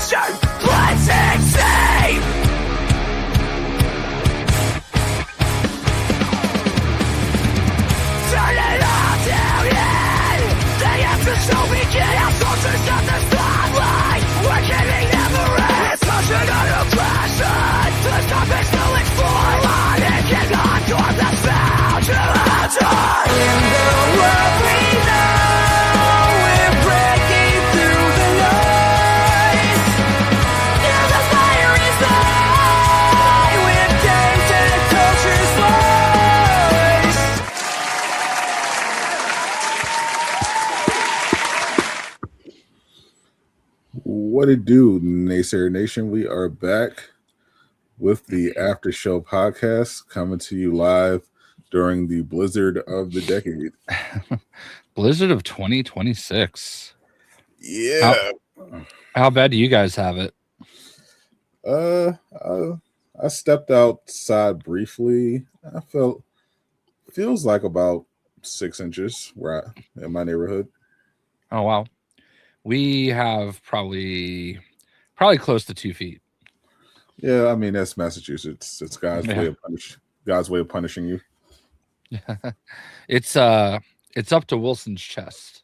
destruction, blitzing sea. Turn it all down in. The aftershow begin. Our soldiers got the spotlight. We're getting never ends. Motion under pressure. The topics to explore. On it cannot door that's bound to enter. In the world we know, we're breaking through the noise. Now the fire is high. We're taking the culture's voice. What it do, Naysayer Nation? We are back with the Aftershow podcast, coming to you live during the blizzard of the decade. Blizzard of 2026. Yeah. How bad do you guys have it? I stepped outside briefly. Feels like about 6 inches in my neighborhood. Oh wow, we have probably close to 2 feet. Yeah, I mean that's Massachusetts. It's God's way of punishing you. It's up to Wilson's chest.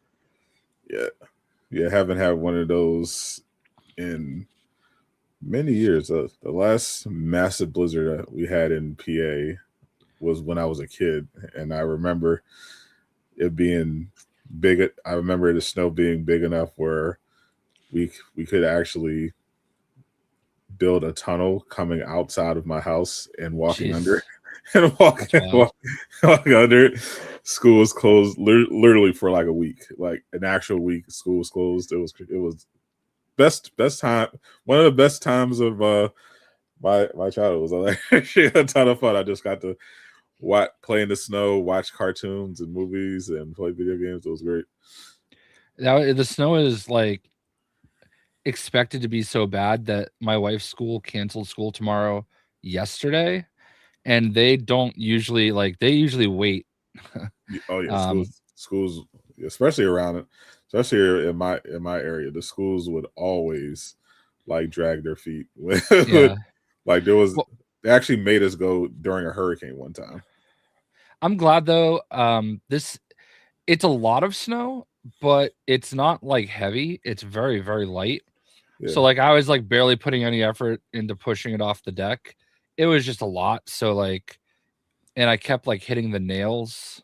Yeah. Haven't had one of those in many years. The last massive blizzard that we had in PA was when I was a kid, and I remember it being big. I remember the snow being big enough where we could actually build a tunnel coming outside of my house and walking under and walking under it. School was closed literally for like a week, like an actual week. School was closed. It was best time. One of the best times of my childhood. Was like a ton of fun. I just got to play in the snow, watch cartoons and movies, and play video games. It was great. Now the snow is like expected to be so bad that my wife's school canceled school tomorrow yesterday, and they don't usually they usually wait. Oh yeah, schools, especially around it, especially in my area, the schools would always like drag their feet. Yeah. Like they actually made us go during a hurricane one time. I'm glad though. It's a lot of snow, but it's not like heavy. It's very, very light. Yeah. So like I was like barely putting any effort into pushing it off the deck. It was just a lot. So like, and I kept like hitting the nails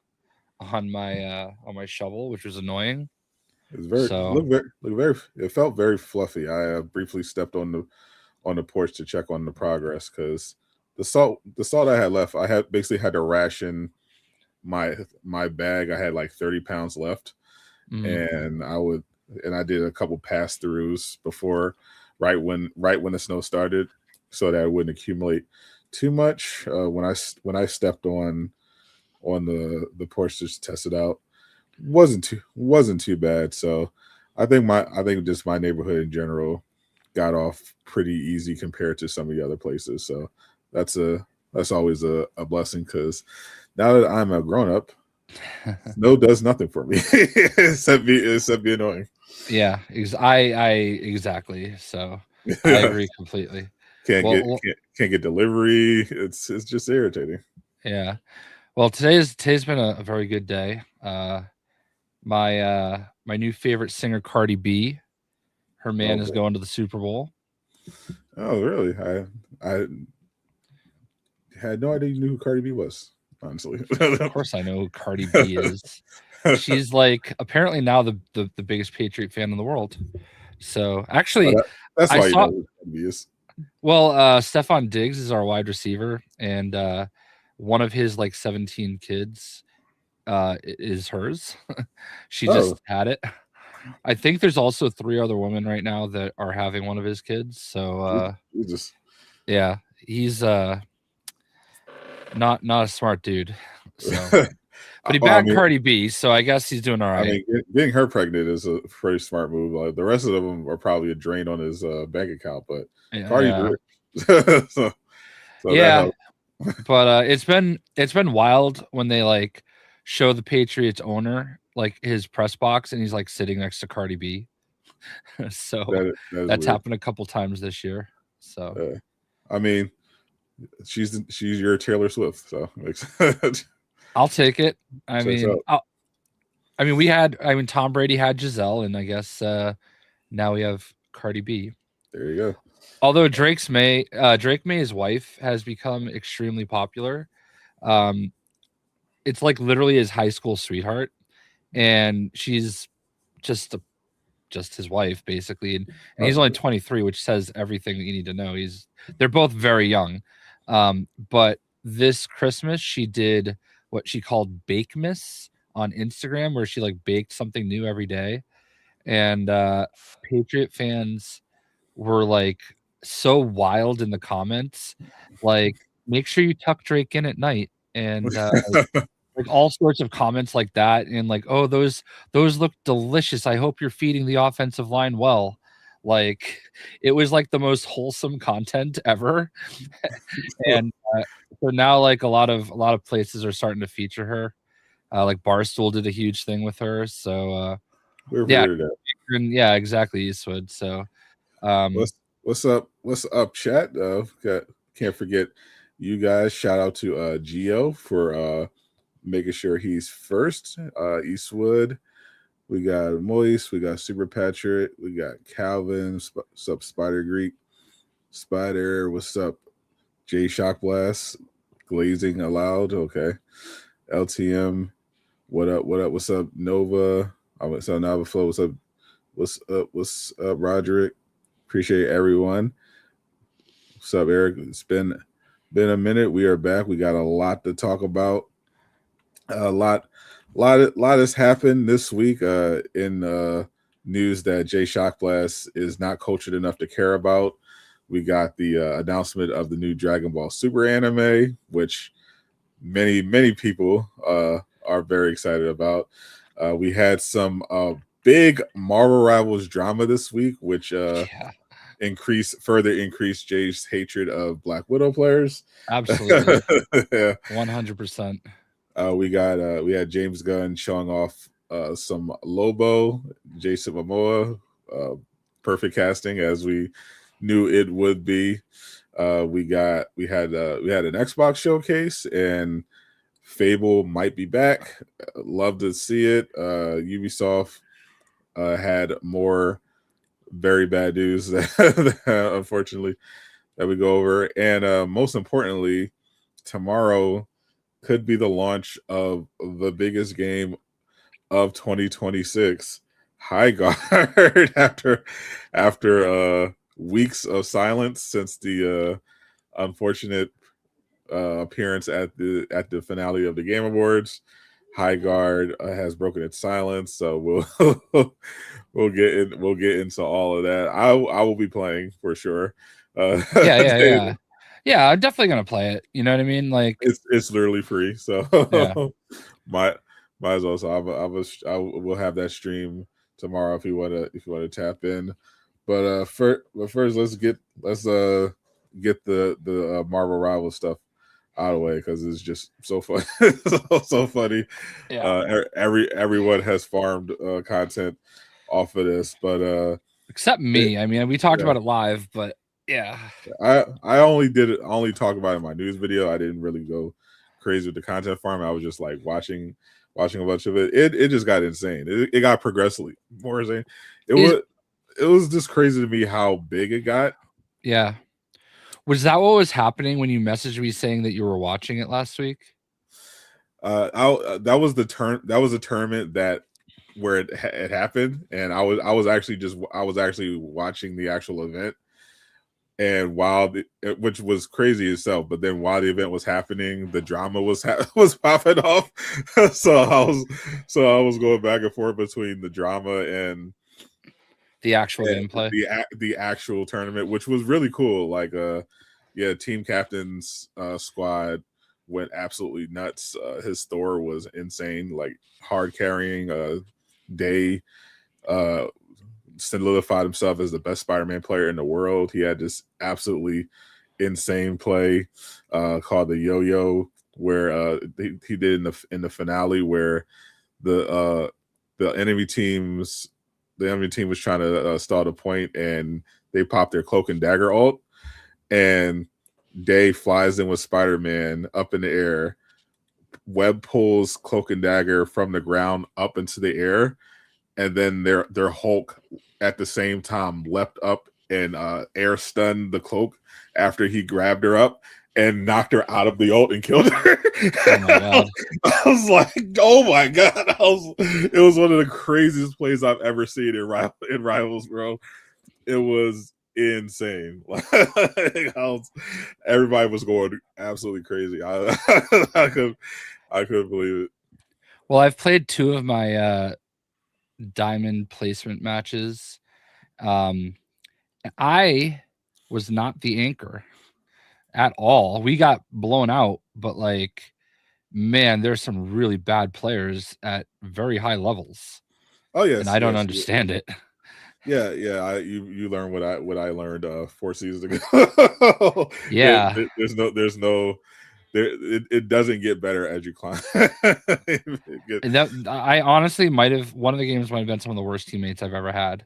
on my shovel, which was annoying. It was it felt very fluffy. I briefly stepped on the porch to check on the progress because the salt I had left, I had basically had to ration my bag. I had like 30 pounds left, and I did a couple pass-throughs before right when the snow started, so that I wouldn't accumulate too much. When I stepped on the porch to test it out, wasn't too bad. So I think just my neighborhood in general got off pretty easy compared to some of the other places. So that's always a blessing, because now that I'm a grown up, snow does nothing for me except be annoying. Yeah, I exactly. So I agree completely. Can't get delivery. It's just irritating. Yeah. Well, today's been a very good day. My new favorite singer, Cardi B, her man is going to the Super Bowl. Oh, really? I had no idea you knew who Cardi B was, honestly. Of course I know who Cardi B is. She's like apparently now the biggest Patriot fan in the world. So actually, that's why you know who Cardi B is. Well, Stephon Diggs is our wide receiver, and one of his like 17 kids is hers. She just had it. I think there's also 3 other women right now that are having one of his kids. So yeah, he's not a smart dude. So but he bagged Cardi B, so I guess he's doing all right. I mean, getting her pregnant is a pretty smart move. Like the rest of them are probably a drain on his bank account, but Cardi so yeah. But it's been wild when they like show the Patriots owner like his press box and he's like sitting next to Cardi B. So that's that's weird. happened a couple times this year. So I mean, she's your Taylor Swift, so I'll take it. I mean, Tom Brady had Giselle, and I guess now we have Cardi B. There you go. Although Drake May's wife has become extremely popular. It's like literally his high school sweetheart, and she's just his wife basically, and he's only 23, which says everything that you need to know. They're both very young. But this Christmas she did what she called Bakemas on Instagram, where she like baked something new every day, and Patriot fans were like so wild in the comments, like, make sure you tuck Drake in at night, and like all sorts of comments like that, and like, oh, those look delicious, I hope you're feeding the offensive line well. Like, it was like the most wholesome content ever. And so now like a lot of places are starting to feature her. Like Barstool did a huge thing with her, so yeah, exactly, Eastwood. So what's up, chat? Can't forget you guys. Shout out to Geo for making sure he's first. Eastwood, we got Moist, we got Super Patrick, we got Calvin. What's up, Spider Greek? Spider, what's up? J Shock Blast, Glazing Aloud. Okay, LTM, what up? What's up, Nova? What's up, Nava Flow? What's up, Roderick? Appreciate everyone. What's up, Eric? It's been a minute. We are back. We got a lot to talk about. A lot has happened this week in news that Jay Shockblast is not cultured enough to care about. We got the announcement of the new Dragon Ball Super anime, which many people are very excited about. We had some big Marvel Rivals drama this week, which further increased Jay's hatred of Black Widow players. Absolutely. 100%. We had James Gunn showing off some Lobo, Jason Momoa, perfect casting as we knew it would be. We had an Xbox showcase, and Fable might be back. Love to see it. Ubisoft had more very bad news unfortunately, that we go over. And most importantly, tomorrow could be the launch of the biggest game of 2026, High Guard, after weeks of silence since the unfortunate appearance at the finale of the Game Awards. High Guard has broken its silence, so we'll get into all of that. I will be playing for sure. Yeah, I'm definitely gonna play it. You know what I mean? Like, it's literally free, so might as well. So I will have that stream tomorrow if you want to tap in. But first, let's get the Marvel Rivals stuff out of the way, because it's just so fun. so funny. Yeah. Everyone has farmed content off of this, but except me. I mean, we talked about it live, but yeah, I only talk about it in my news video. I didn't really go crazy with the content farm. I was just like watching a bunch of it. It just got insane. It got progressively more insane. It was just crazy to me how big it got. Yeah. Was that what was happening when you messaged me saying that you were watching it last week? That was a tournament where it happened, and I was actually watching the actual event. And which was crazy itself, but then while the event was happening, the drama was popping off. so I was going back and forth between the drama and the actual gameplay, the actual tournament, which was really cool. Like, team captain's squad went absolutely nuts. His Thor was insane, like hard carrying. Day solidified himself as the best Spider-Man player in the world. He had this absolutely insane play called the yo-yo, where he did in the finale, where the enemy team's the enemy team was trying to stall the point, and they popped their cloak and dagger ult, and Day flies in with Spider-Man up in the air. Web pulls cloak and dagger from the ground up into the air, and then their Hulk at the same time leapt up and air stunned the cloak after he grabbed her up and knocked her out of the ult and killed her. Oh my god! I was like, oh my god! It was one of the craziest plays I've ever seen in Rivals, bro. It was insane. Everybody was going absolutely crazy. I couldn't believe it. Well, I've played 2 of my diamond placement matches. I was not the anchor at all. We got blown out, but like, man, there's some really bad players at very high levels. Oh yes, and I don't understand it. Yeah. You learned what I learned 4 seasons ago. Yeah. It doesn't get better as you climb. And that, I honestly might have, one of the games might have been some of the worst teammates I've ever had.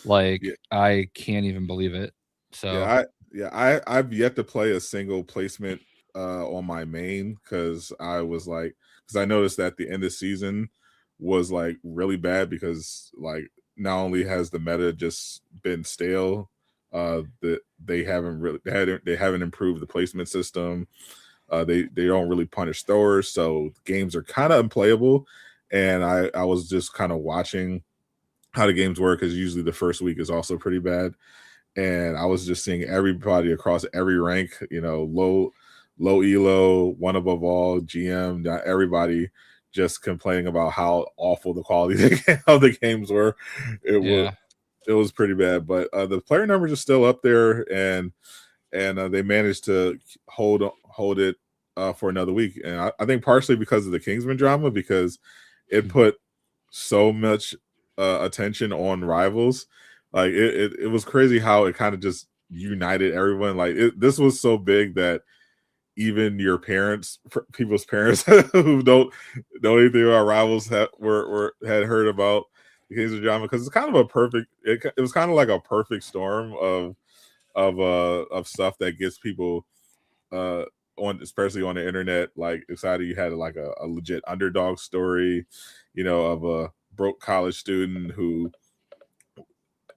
Like, yeah. I can't even believe it. So I've yet to play a single placement on my main, because I noticed that the end of season was like really bad, because like not only has the meta just been stale, that they haven't improved the placement system. They don't really punish throwers, so games are kind of unplayable. And I was just kind of watching how the games work, because usually the first week is also pretty bad. And I was just seeing everybody across every rank, low elo, one above all, GM, everybody just complaining about how awful the quality of the games were. It was pretty bad, but the player numbers are still up there, and they managed to hold it for another week. And I think partially because of the Kingsman drama, because it put so much attention on Rivals. Like it was crazy how it kind of just united everyone. Like this was so big that even your parents, people's parents who don't know anything about Rivals had heard about the Kingsman drama, because it's kind of it was kind of like a perfect storm of stuff that gets people especially on the internet, like excited. You had like a legit underdog story, of a broke college student who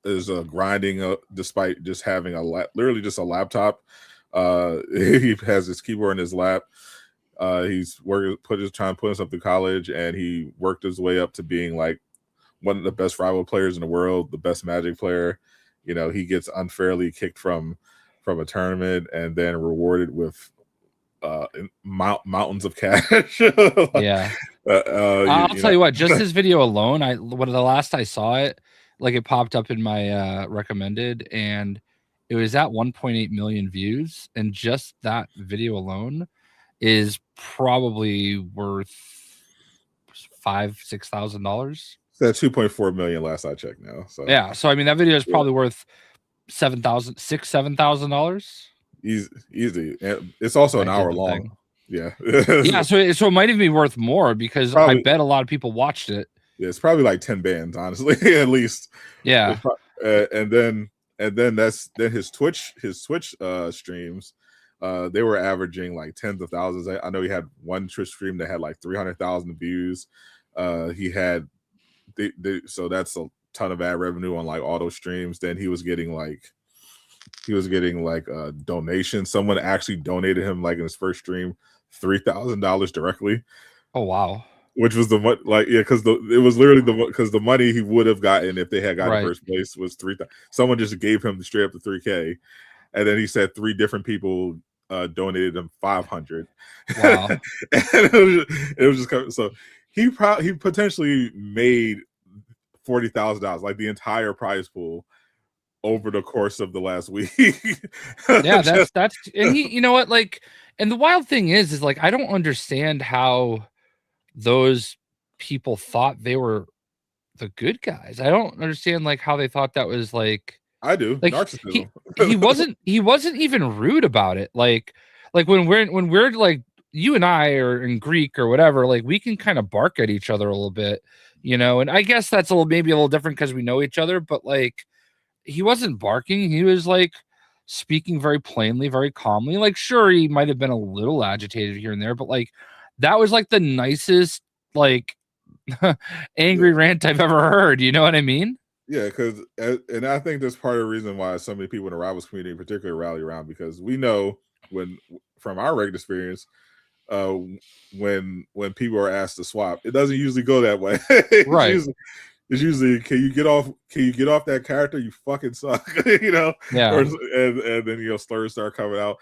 is grinding despite just having literally just a laptop. He has his keyboard in his lap. He's trying to put himself through college, and he worked his way up to being like one of the best rival players in the world, the best Magic player. He gets unfairly kicked from a tournament and then rewarded with mountains of cash. Yeah. I'll tell you what, just this video alone, when the last I saw it, like it popped up in my recommended, and it was at 1.8 million views, and just that video alone is probably worth $5,000-$6,000. It's at 2.4 million last I checked now. So yeah, so I mean that video is probably worth $7,000. Easy. And it's also an hour long. Yeah. Yeah, so it might even be worth more, because I bet a lot of people watched it. Yeah, it's probably like 10 bands, honestly, at least. Yeah. And then his Twitch streams, they were averaging like tens of thousands. I know he had one Twitch stream that had like 300,000 views. He had so that's a ton of ad revenue on like auto streams. Then he was getting like a donation. Someone actually donated him, like in his first stream, $3,000 directly. Oh wow. Which was because it was literally because the money he would have gotten if they had gotten first place was $3,000. Someone just gave him straight up to $3,000, and then he said 3 different people donated him $500. Wow. And it was just so he potentially made $40,000, like the entire prize pool, over the course of the last week. Yeah, that's and he, you know what, like, and the wild thing is like I don't understand how those people thought they were the good guys. I don't understand like how they thought that was like. I do. Like narcissism. he wasn't even rude about it. Like when we're like, you and I are in Greek or whatever, like we can kind of bark at each other a little bit, you know. And I guess that's maybe a little different because we know each other, but like he wasn't barking. He was like speaking very plainly, very calmly. Like, sure, he might have been a little agitated here and there, but like that was like the nicest, like angry rant I've ever heard. You know what I mean? Yeah, because and I think that's part of the reason why so many people in the Rivals community in particular rally around, because we know from our regular experience, when people are asked to swap, it doesn't usually go that way. Right. It's usually, can you get off that character? You fucking suck, you know? Yeah. And then, you know, slurs start coming out.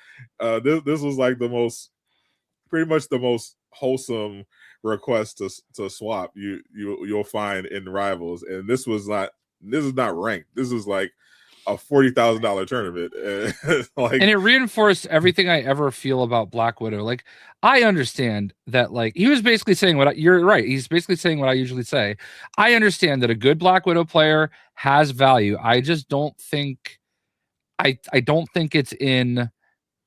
This was like pretty much the most wholesome request to swap you'll find in Rivals. And this is not ranked. This is like a $40,000 tournament. Like, and it reinforced everything I ever feel about Black Widow. Like, I understand that, like, he was basically saying you're right. He's basically saying what I usually say. I understand that a good Black Widow player has value. I just don't think I don't think it's in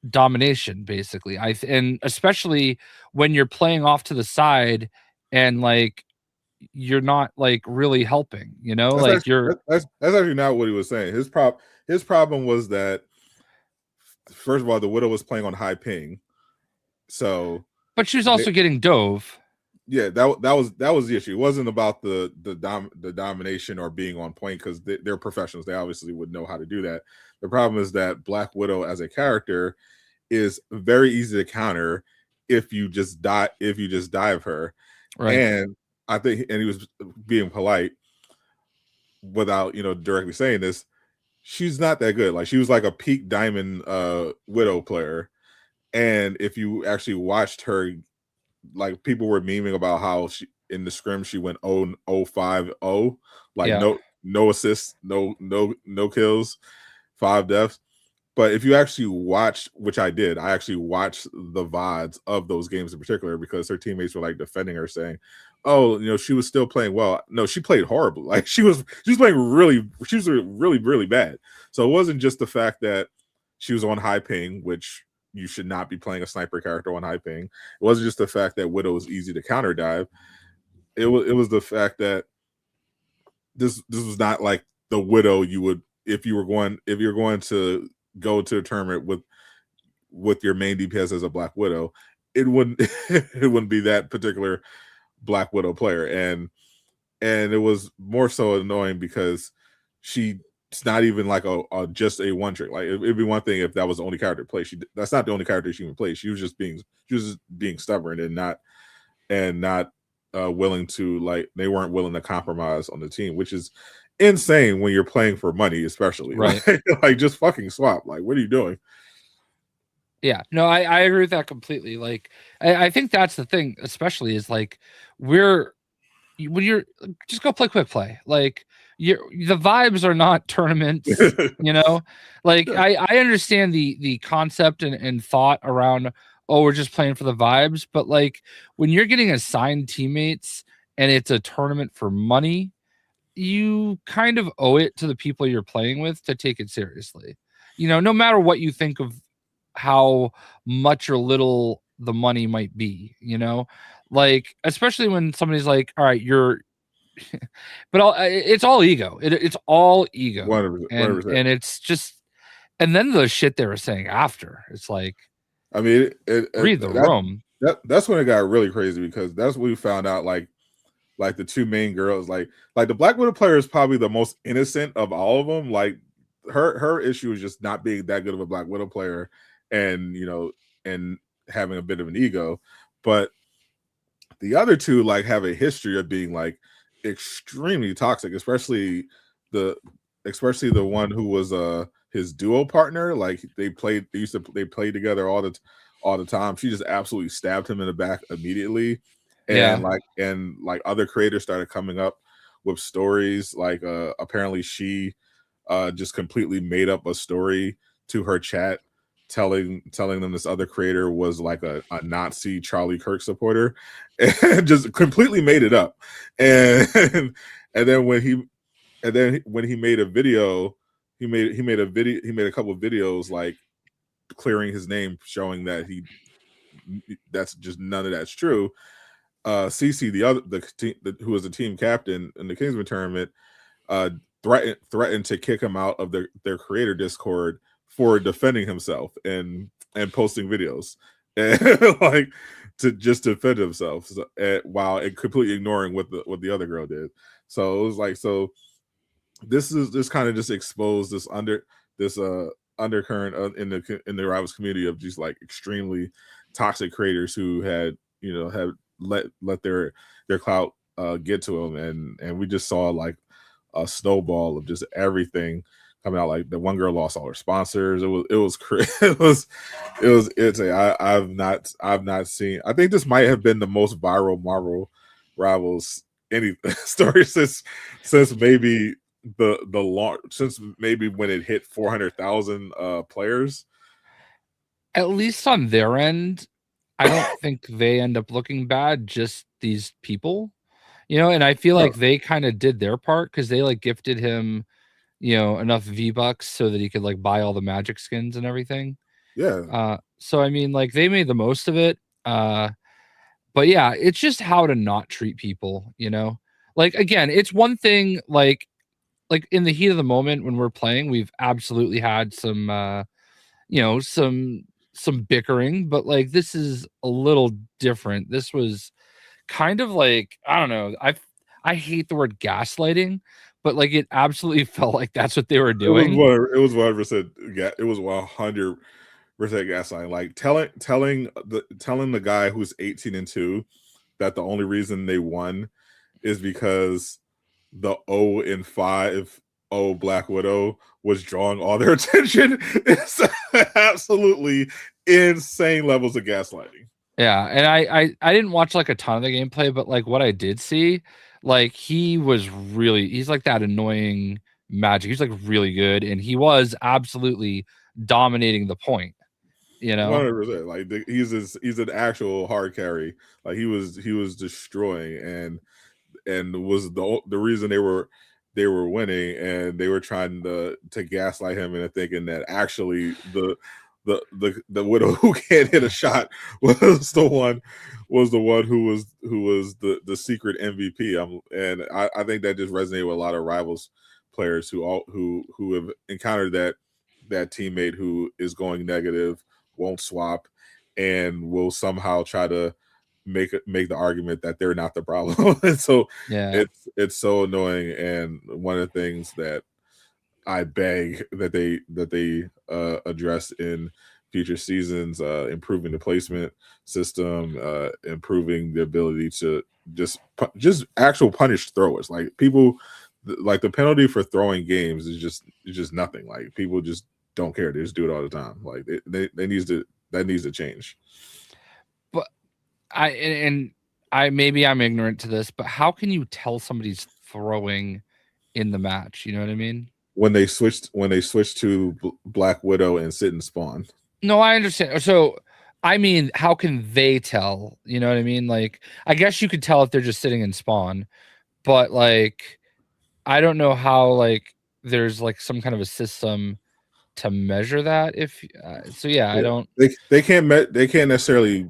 domination, basically. And especially when you're playing off to the side and like you're not like really helping, you know, that's like actually, that's actually not what he was saying. His problem was that, first of all, the Widow was playing on high ping, so but she was also getting dove. Yeah, that was the issue. It wasn't about the domination or being on point, because they're professionals. They obviously would know how to do that. The problem is that Black Widow as a character is very easy to counter if you just dive her. Right. And I think, and he was being polite without, you know, directly saying this, she's not that good. Like, she was like a peak diamond Widow player. And if you actually watched her, like, people were memeing about how she in the scrim she went 0-5-0, like no assists, no kills, 5 deaths. But if you actually watched, which I did, I actually watched the VODs of those games in particular, because her teammates were like defending her, saying, "Oh, you know, she was still playing well." No, she played horribly. Like, she was playing really bad. So it wasn't just the fact that she was on high ping, which you should not be playing a sniper character on high ping. It wasn't just the fact that Widow is easy to counter dive. It was the fact that this was not like the Widow you would, if you're going to go to a tournament with your main DPS as a Black Widow, it wouldn't be that particular Black Widow player. And it was more so annoying because it's not even like a just a one trick. Like, it'd be one thing if that was the only character to play. That's not the only character she even plays. She was just being stubborn and not willing to, like, they weren't willing to compromise on the team, which is insane when you're playing for money, especially. Right. Like, just fucking swap. Like, what are you doing? Yeah, no, I agree with that completely. Like, I think that's the thing, especially, is like, when you're just go play quick play. Like, the vibes are not tournaments, you know. Like, I understand the concept and thought around, oh, we're just playing for the vibes, but like, when you're getting assigned teammates and it's a tournament for money, you kind of owe it to the people you're playing with to take it seriously. You know, no matter what you think of how much or little the money might be, you know, like, especially when somebody's like, all right, but it's all ego. It's all ego. 100%. And it's just, and then the shit they were saying after, it's like, I mean, read the room. That's when it got really crazy, because that's when we found out, like the two main girls, like the Black Widow player is probably the most innocent of all of them. Like, her issue is just not being that good of a Black Widow player, and, you know, and having a bit of an ego. But the other two, like, have a history of being, like, extremely toxic, especially the one who was his duo partner. Like, they played together all the time. She just absolutely stabbed him in the back immediately. And like other creators started coming up with stories, like apparently she just completely made up a story to her chat, telling them this other creator was like a Nazi Charlie Kirk supporter, and just completely made it up. And then when he made a video, he made a couple of videos, like, clearing his name, showing that that's just none of that's true. Cece, who was the team captain in the Kingsman tournament, threatened to kick him out of their creator Discord for defending himself and posting videos and like to just defend himself, while completely ignoring what the other girl did. So it was like, so this kind of just exposed this undercurrent in the Rivals community of just like extremely toxic creators who had let their clout get to them, and we just saw like a snowball of just everything coming out. Like the one girl lost all her sponsors. I've not seen. I think this might have been the most viral Marvel Rivals any story since maybe since maybe when it hit 400,000 players. At least on their end, I don't think they end up looking bad. Just these people, and I feel like they kind of did their part because they like gifted him, enough V-Bucks so that he could like buy all the magic skins and everything. Yeah. So I mean, like they made the most of it. But yeah, it's just how to not treat people, Like again, it's one thing like in the heat of the moment when we're playing, we've absolutely had some some bickering, but like this is a little different. This was kind of like, I don't know, I hate the word gaslighting, but like it absolutely felt like that's what they were doing. It was 100%. It was 100% gaslighting. Like telling the guy who's 18-2 that the only reason they won is because the 0-5 Black Widow was drawing all their attention. It's absolutely insane levels of gaslighting. Yeah, and I didn't watch like a ton of the gameplay, but like what I did see, like he's like that annoying magic. He's like really good, and he was absolutely dominating the point. 100%. Like he's an actual hard carry. Like he was destroying and was the reason they were winning, and they were trying to gaslight him into thinking that actually the widow who can't hit a shot was the one who was the secret MVP. And I think that just resonated with a lot of Rivals players who have encountered that teammate who is going negative, won't swap, and will somehow try to make the argument that they're not the problem. And so yeah, it's so annoying. And one of the things that I beg that they address in future seasons, improving the placement system, improving the ability to just actual punish throwers. Like people, like the penalty for throwing games is just nothing. Like people just don't care. They just do it all the time. Like that needs to change. But I maybe I'm ignorant to this, but how can you tell somebody's throwing in the match? You know what I mean? When they switched to Black Widow and sit and spawn. No, I understand. So, I mean, how can they tell? You know what I mean? Like, I guess you could tell if they're just sitting in spawn, but like, I don't know how like there's like some kind of a system to measure that. If so, yeah, I don't. They can't necessarily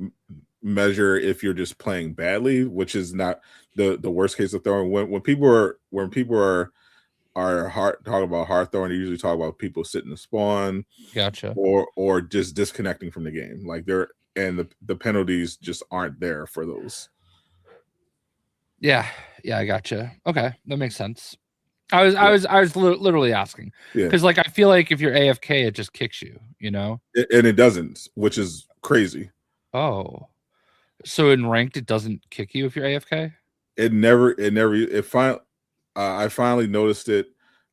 measure if you're just playing badly, which is not the worst case of throwing. When people are talking about hard throwing, they usually talk about people sitting to spawn, Gotcha, or just disconnecting from the game. Like the penalties just aren't there for those. Yeah, I gotcha. Okay, that makes sense. I was literally asking because like I feel like if you're AFK, it just kicks you, and it doesn't, which is crazy. Oh, so in ranked, it doesn't kick you if you're AFK. I finally noticed it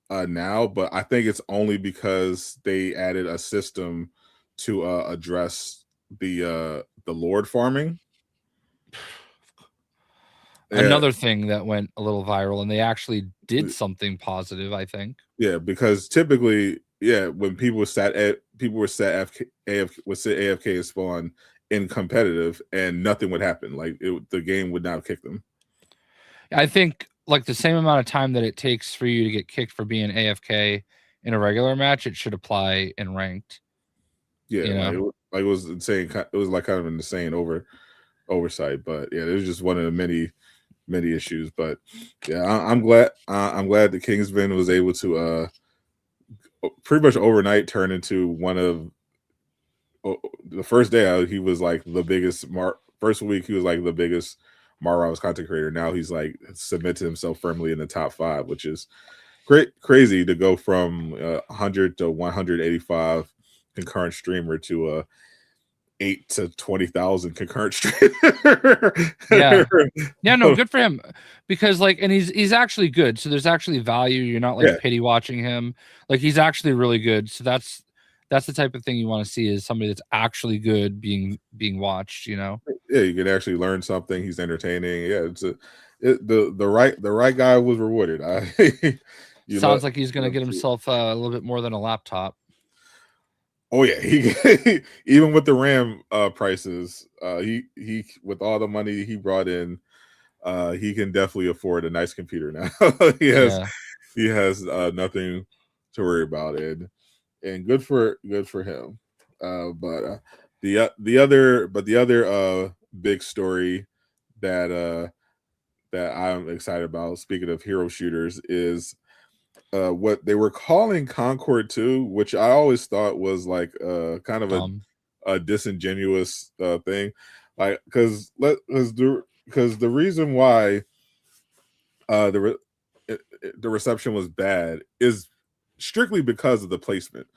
now, but I think it's only because they added a system to address the Lord farming. Another thing that went a little viral, and they actually did something positive, I think. Yeah, because typically, when people would sit AFK and spawn in competitive, and nothing would happen. Like the game would not kick them. I think like the same amount of time that it takes for you to get kicked for being AFK in a regular match, it should apply in ranked. Yeah, it was insane. It was like kind of insane over oversight. But yeah, it was just one of the many issues. But yeah, I'm glad the Kingsman was able to pretty much overnight turn into one of the first day out, he was like the biggest first week he was like the biggest Marvel Rivals content creator. Now he's like cemented himself firmly in the top 5, which is crazy to go from 100 to 185 concurrent streamer to 8 to 20,000 concurrent streamer. Yeah, no, good for him, because like, and he's actually good, so there's actually value. You're not like pity watching him. Like, he's actually really good, so that's the type of thing you want to see, is somebody that's actually good being watched, you know. Yeah, you can actually learn something. He's entertaining. Yeah, the right guy was rewarded. Sounds like he's gonna get himself a little bit more than a laptop. Oh yeah, he even with the RAM prices, he with all the money he brought in, he can definitely afford a nice computer now. he has nothing to worry about, and good for him. But the other big story that I'm excited about, speaking of hero shooters, is what they were calling Concord 2, which I always thought was like kind of a disingenuous thing, like because the reason why the reception was bad is strictly because of the placement.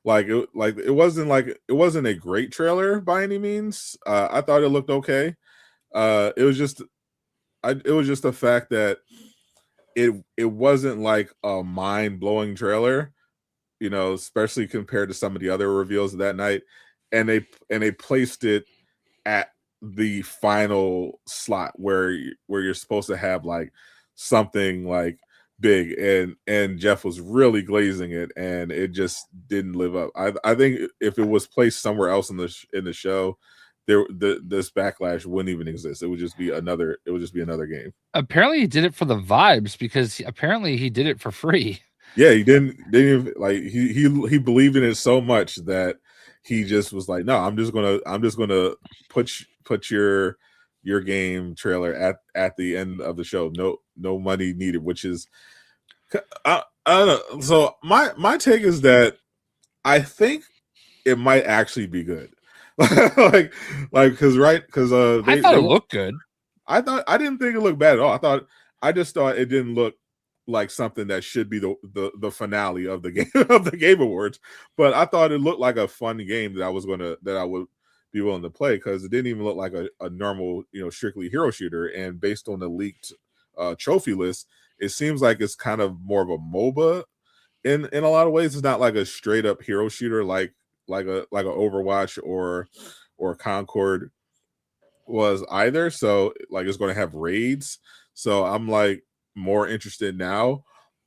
It wasn't a great trailer by any means. I thought it looked okay. It was just the fact that it wasn't like a mind-blowing trailer, you know, especially compared to some of the other reveals of that night. And they placed it at the final slot where you're supposed to have like something like big, and Jeff was really glazing it, and it just didn't live up. I think if it was placed somewhere else in the show, this backlash wouldn't even exist. It would just be another game. Apparently he did it for the vibes, because apparently he did it for free. Yeah, he didn't even like he believed in it so much that he just was like, no, I'm just gonna put your game trailer at the end of the show. No money needed, which is I don't know. So my take is that I think it might actually be good. like because I thought it looked good. I didn't think it looked bad at all. I just thought it didn't look like something that should be the finale of the game of the Game Awards. But I thought it looked like a fun game that I would be willing to play, because it didn't even look like a normal, you know, strictly hero shooter. And based on the leaked trophy list, it seems like it's kind of more of a MOBA in a lot of ways. It's not like a straight up hero shooter like a Overwatch or Concord was either. So like it's going to have raids. So I'm like more interested now.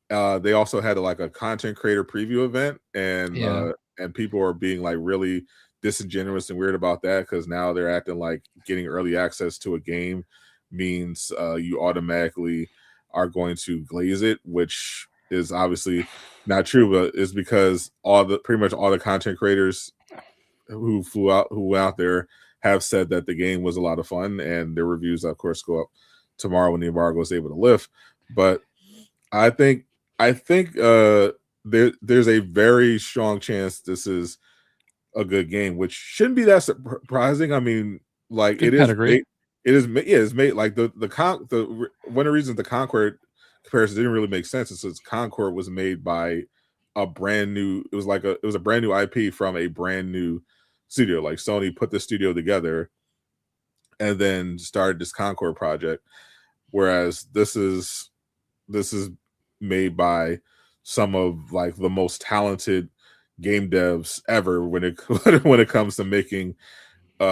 They also had like a content creator preview event, and people are being like really disingenuous and weird about that, because now they're acting like getting early access to a game means you automatically are going to glaze it, which is obviously not true. But it's because pretty much all the content creators who went out there have said that the game was a lot of fun, and their reviews, of course, go up tomorrow when the embargo is able to lift. But I think there's a very strong chance this is a good game, which shouldn't be that surprising. I mean, like good it pedigree. is made like the one of the reasons the Concord comparison didn't really make sense is because Concord was made by a brand new. It was a brand new IP from a brand new studio. Like Sony put the studio together and then started this Concord project, whereas this is made by some of like the most talented game devs ever when it comes to making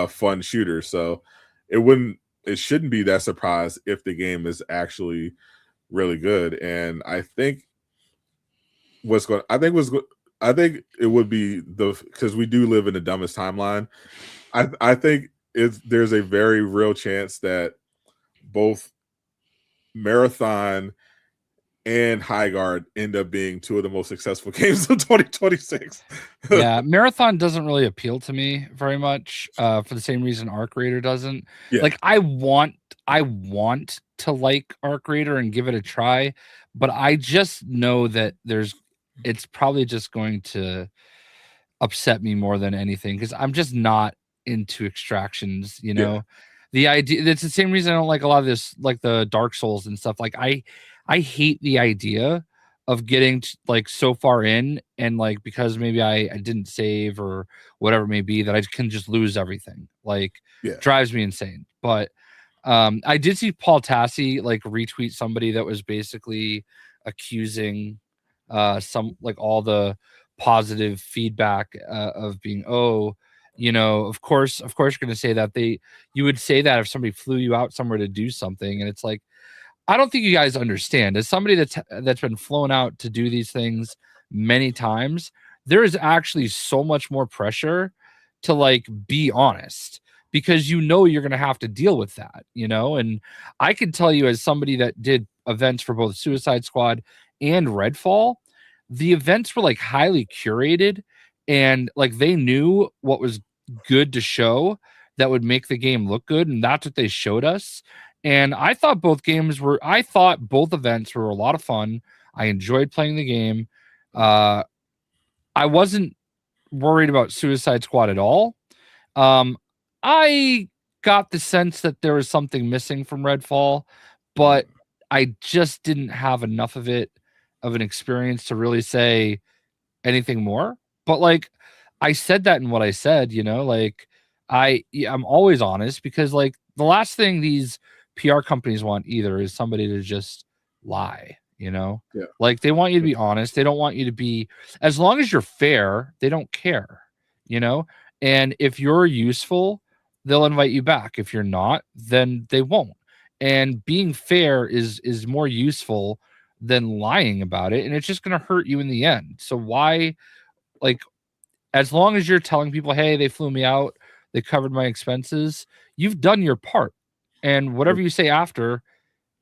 fun shooters. So it shouldn't be that surprised if the game is actually really good. And I think it would be because we do live in the dumbest timeline. I think there's a very real chance that both Marathon and High Guard end up being two of the most successful games of 2026. Yeah, Marathon doesn't really appeal to me very much, for the same reason Arc Raider doesn't. Yeah. Like I want to like Arc Raider and give it a try, but I just know that it's probably just going to upset me more than anything because I'm just not into extractions, you know. Yeah. The idea, it's the same reason I don't like a lot of this, like the Dark Souls and stuff. Like I hate the idea of getting like so far in and like because maybe I didn't save or whatever it may be that I can just lose everything. Like drives me insane. But I did see Paul Tassi like retweet somebody that was basically accusing some like all the positive feedback of being, oh, you know, of course you're going to say that. You would say that if somebody flew you out somewhere to do something, and it's like, I don't think you guys understand. As somebody that's been flown out to do these things many times, there is actually so much more pressure to like be honest, because you know you're going to have to deal with that, you know. And I can tell you, as somebody that did events for both Suicide Squad and Redfall, the events were like highly curated, and like they knew what was good to show that would make the game look good, and that's what they showed us. And I thought both events were a lot of fun. I enjoyed playing the game. I wasn't worried about Suicide Squad at all. I got the sense that there was something missing from Redfall, but I just didn't have enough of an experience to really say anything more. But like I said that in what I said, you know, like I'm always honest, because like the last thing these PR companies want either is somebody to just lie, you know. Like they want you to be honest. They don't want you to be, as long as you're fair, they don't care, you know. And if you're useful, they'll invite you back. If you're not, then they won't. And being fair is more useful than lying about it, and it's just going to hurt you in the end. So why, like, as long as you're telling people, hey, they flew me out, they covered my expenses, you've done your part. And whatever you say after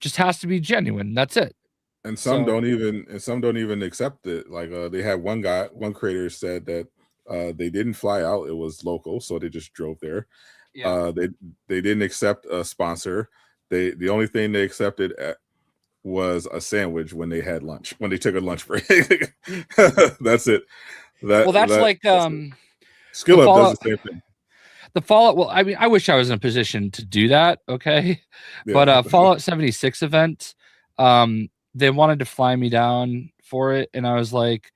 just has to be genuine. That's it. And some don't even accept it. Like they had one creator said that they didn't fly out, it was local, so they just drove there. They didn't accept a sponsor. The only thing they accepted was a sandwich when they had lunch, when they took a lunch break. That's it. That's like Skill Up does the same thing. The Fallout, well, I mean, I wish I was in a position to do that, okay? But Fallout 76 event, they wanted to fly me down for it, and I was like,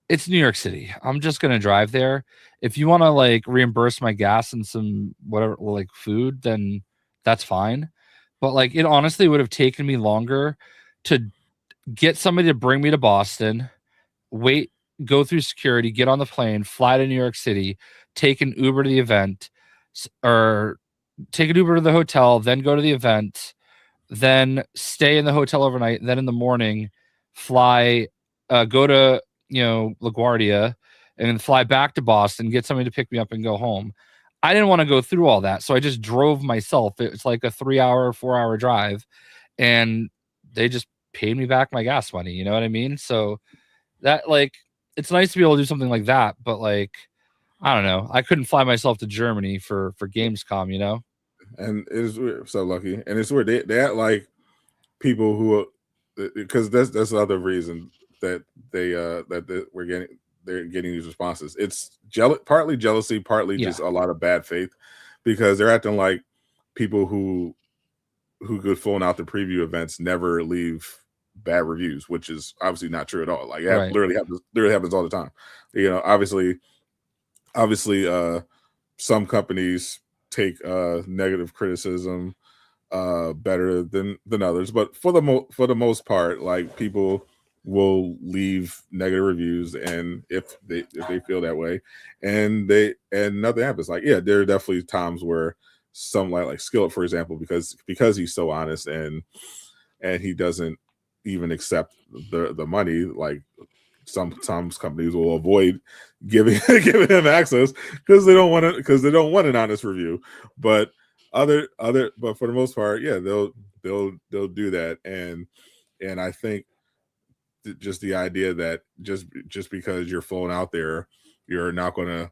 it's New York City. I'm just going to drive there. If you want to like reimburse my gas and some whatever, like food, then that's fine. But like it honestly would have taken me longer to get somebody to bring me to Boston, go through security, get on the plane, fly to New York City, take an Uber to the event, or take an Uber to the hotel, then go to the event, then stay in the hotel overnight, then in the morning fly, go to, you know, LaGuardia, and then fly back to Boston, get somebody to pick me up and go home. I didn't want to go through all that, so I just drove myself. It's like a 4-hour drive, and they just paid me back my gas money. You know what I mean? So that, like, it's nice to be able to do something like that, but like, I don't know. I couldn't fly myself to Germany for Gamescom, you know? And it is weird. So lucky. And it's weird. They act like people who, because that's the other reason that they're getting these responses. It's partly jealousy, partly just a lot of bad faith, because they're acting like people who get flown out to preview events never leave bad reviews, which is obviously not true at all. Like it literally happens all the time. You know, obviously some companies take negative criticism better than others, but for the most part, like, people will leave negative reviews, and if they feel that way, and nothing happens. Like, yeah, there are definitely times where some like Skill Up, for example, because he's so honest and he doesn't even accept the money. Like, sometimes companies will avoid giving him access because they don't want an honest review. But but for the most part, yeah, they'll do that. And I think the idea that just because you're flown out there, you're not gonna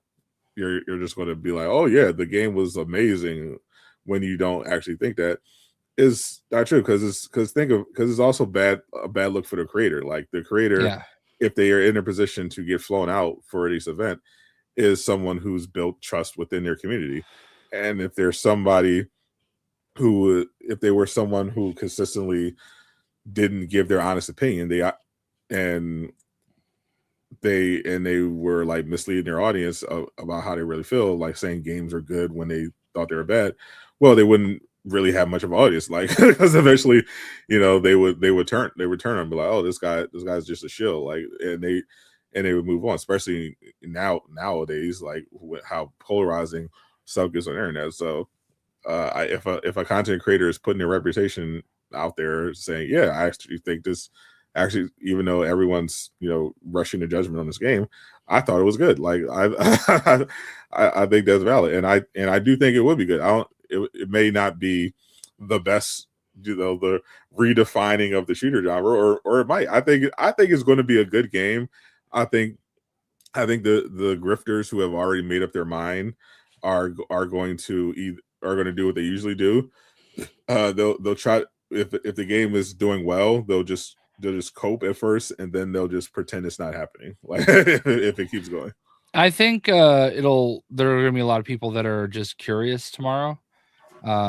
you're just gonna be like, oh yeah, the game was amazing, when you don't actually think that is not true, because it's also a bad look for the creator. Like the creator, if they are in a position to get flown out for this event, is someone who's built trust within their community, and if there's somebody if they were someone who consistently didn't give their honest opinion, and they were like misleading their audience about how they really feel, like saying games are good when they thought they were bad, well, they wouldn't really have much of an audience, like, because eventually, they would turn and be like, oh, this guy's just a shill, like, and they would move on, especially nowadays, like with how polarizing stuff gets on the internet. So if a content creator is putting their reputation out there saying, yeah, I actually think this, even though everyone's rushing to judgment on this game, I thought it was good. Like I think that's valid, and I do think it would be good. It may not be the best, the redefining of the shooter genre, or it might. I think it's going to be a good game. I think the grifters who have already made up their mind are going to do what they usually do. They'll try, if the game is doing well, they'll just cope at first, and then they'll just pretend it's not happening, like if it keeps going. I think there are gonna be a lot of people that are just curious tomorrow.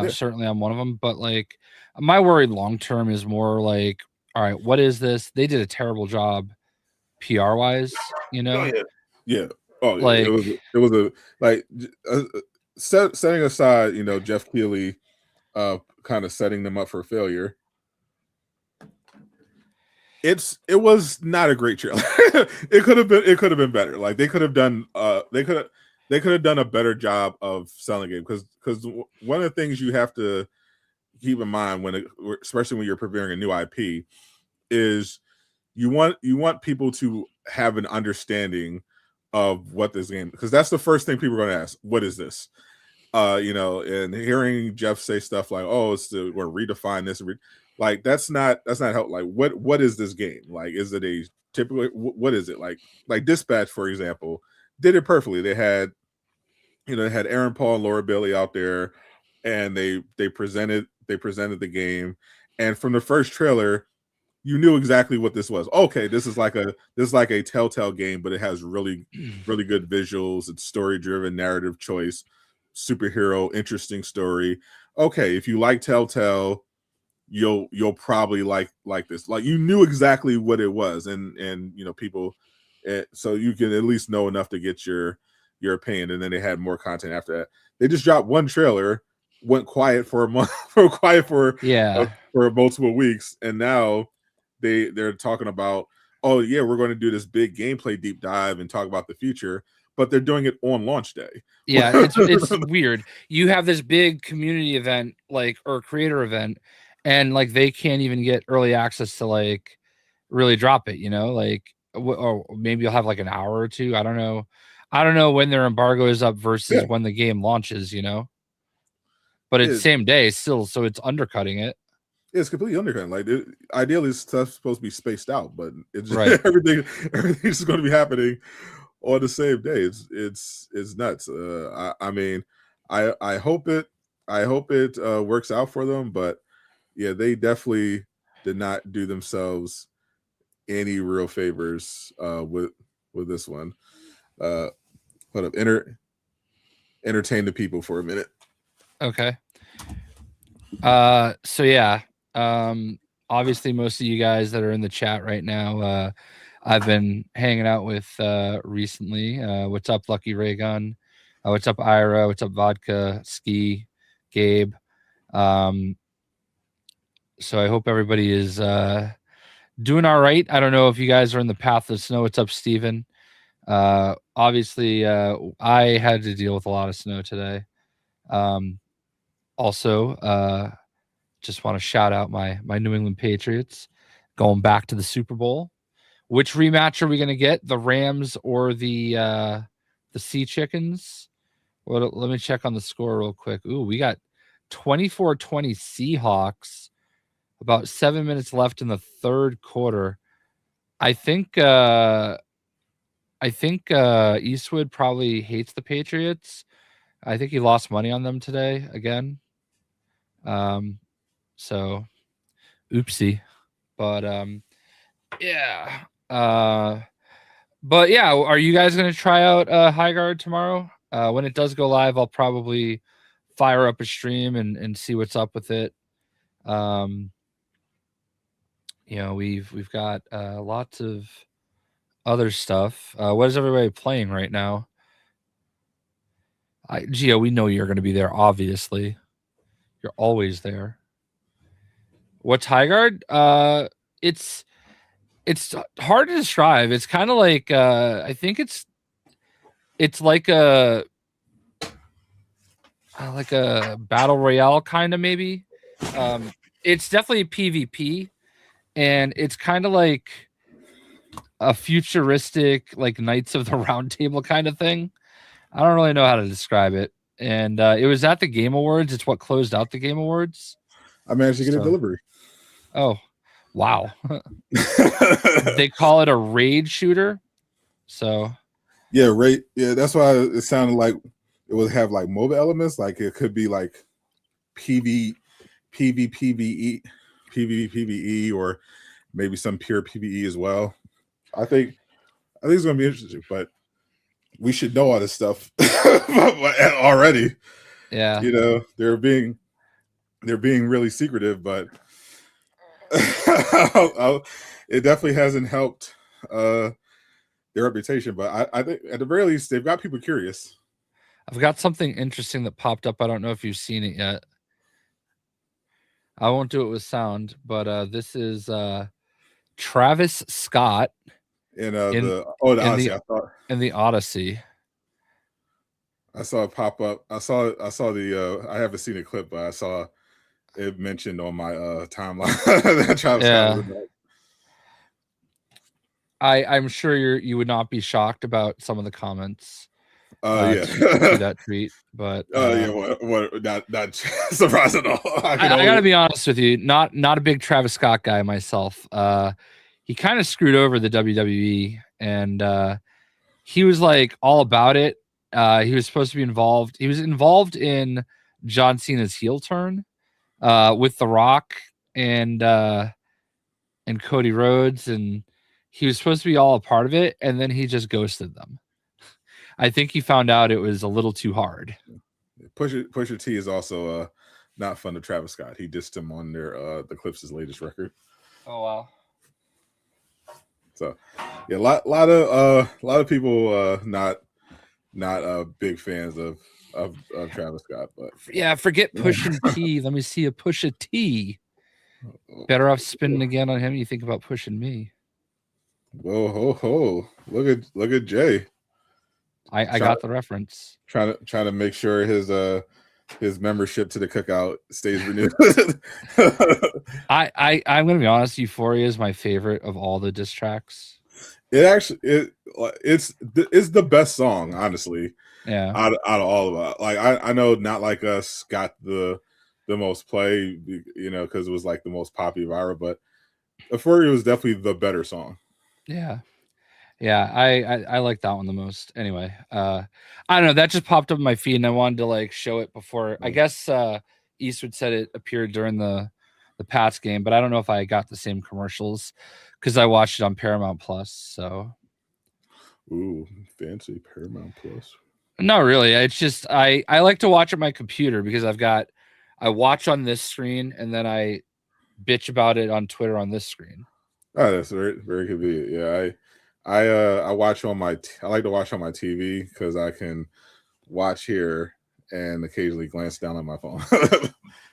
Certainly I'm one of them, but like my worry long term is more like, all right, what is this? They did a terrible job PR wise, Oh, yeah. Oh, like it was a like setting aside, Jeff Keighley kind of setting them up for failure. It was not a great trailer. It could have been better. Like they could have done a better job of selling it, because one of the things you have to keep in mind especially when you're preparing a new IP, is you want people to have an understanding of what this game, because that's the first thing people are going to ask, what is this? And hearing Jeff say stuff like, oh, we're redefine this, like that's not help. Like what is this game? Like, is it a typical, what is it like Dispatch, for example, did it perfectly. They had Aaron Paul and Laura Bailey out there, and they presented the game, and from the first trailer you knew exactly what this was. Okay, this is like a Telltale game, but it has really good visuals. It's story driven, narrative choice, superhero, interesting story. Okay, if you like Telltale, you'll probably like this. Like, you knew exactly what it was, and people, so you can at least know enough to get your opinion. And then they had more content after that. They just dropped one trailer, went quiet for a month, for multiple weeks, and now they're talking about, oh yeah, we're going to do this big gameplay deep dive and talk about the future, but they're doing it on launch day. Yeah, it's weird. You have this big community event, or creator event, and like they can't even get early access to like really drop it, or maybe you'll have like an hour or two. I don't know when their embargo is up versus when the game launches, but it's same day still, so it's undercutting it. It's completely undercutting. Like, ideally stuff's supposed to be spaced out, but it's just, everything's going to be happening on the same day. It's nuts. I mean, I hope it works out for them, but yeah, they definitely did not do themselves any real favors with this one. Hold up, entertain the people for a minute. Okay. So yeah, obviously most of you guys that are in the chat right now, I've been hanging out with recently. What's up, Lucky Ray Gunn? What's up, Ira? What's up, Vodka, Ski, Gabe? So I hope everybody is doing all right. I don't know if you guys are in the path of snow. What's up, Steven? Obviously, I had to deal with a lot of snow today. Also, just want to shout out my New England Patriots going back to the Super Bowl. Which rematch are we going to get? The Rams or the Sea Chickens? Well, let me check on the score real quick. Ooh, we got 24-20 Seahawks. About 7 minutes left in the third quarter. I think Eastwood probably hates the Patriots. I think he lost money on them today again. So oopsie. But yeah. But yeah, are you guys gonna try out High Guard tomorrow? When it does go live, I'll probably fire up a stream and see what's up with it. We've got lots of other stuff. What is everybody playing right now? Gio, we know you're going to be there. Obviously, you're always there. What's High Guard? It's hard to describe. It's kind of like I think it's like a battle royale kind of maybe. It's definitely PvP, and it's kind of like a futuristic like Knights of the Round Table kind of thing. I don't really know how to describe it. And it was at the Game Awards. It's what closed out the Game Awards. I managed to get a delivery. Oh, wow. They call it a raid shooter. So yeah, raid. Yeah, that's why it sounded like it would have like mobile elements. Like it could be like PvE, or maybe some pure PvE as well. I think it's gonna be interesting, but we should know all this stuff already. Yeah, they're being really secretive, but it definitely hasn't helped their reputation. But I think at the very least they've got people curious. I've got something interesting that popped up. I don't know if you've seen it yet. I won't do it with sound, but this is Travis Scott in the Odyssey. In the Odyssey. I saw it pop up. I saw the I haven't seen a clip, but I saw it mentioned on my timeline. That Travis Scott was in that. I'm sure you would not be shocked about some of the comments. To that tweet, but not surprised at all. I gotta be honest with you, not a big Travis Scott guy myself. He kind of screwed over the WWE, and he was like all about it. He was supposed to be involved. He was involved in John Cena's heel turn with The Rock and Cody Rhodes, and he was supposed to be all a part of it, and then he just ghosted them. I think he found out it was a little too hard. Pusha T is also not fun to Travis Scott. He dissed him on the Clips' latest record. Oh wow! So yeah, a lot of people not big fans of Travis Scott, but yeah, forget Pusha T. Let me see a Pusha T. Better off spinning again on him. You think about pushing me. Whoa, ho, ho! Look at Jay. I got the reference. Trying to make sure his membership to the cookout stays renewed. I'm gonna be honest. Euphoria is my favorite of all the diss tracks. It's the best song, honestly. Yeah. Out of all of it, like I know Not Like Us got the most play, because it was like the most popular viral, but Euphoria was definitely the better song. Yeah. Yeah, I like that one the most. Anyway, I don't know. That just popped up in my feed, and I wanted to like show it before. I guess Eastwood said it appeared during the Pats game, but I don't know if I got the same commercials because I watched it on Paramount Plus. So, ooh, fancy Paramount Plus. No, really. It's just I like to watch at my computer because I watch on this screen and then I bitch about it on Twitter on this screen. Oh, that's very, very convenient. Yeah, I watch on I like to watch on my TV because I can watch here and occasionally glance down on my phone.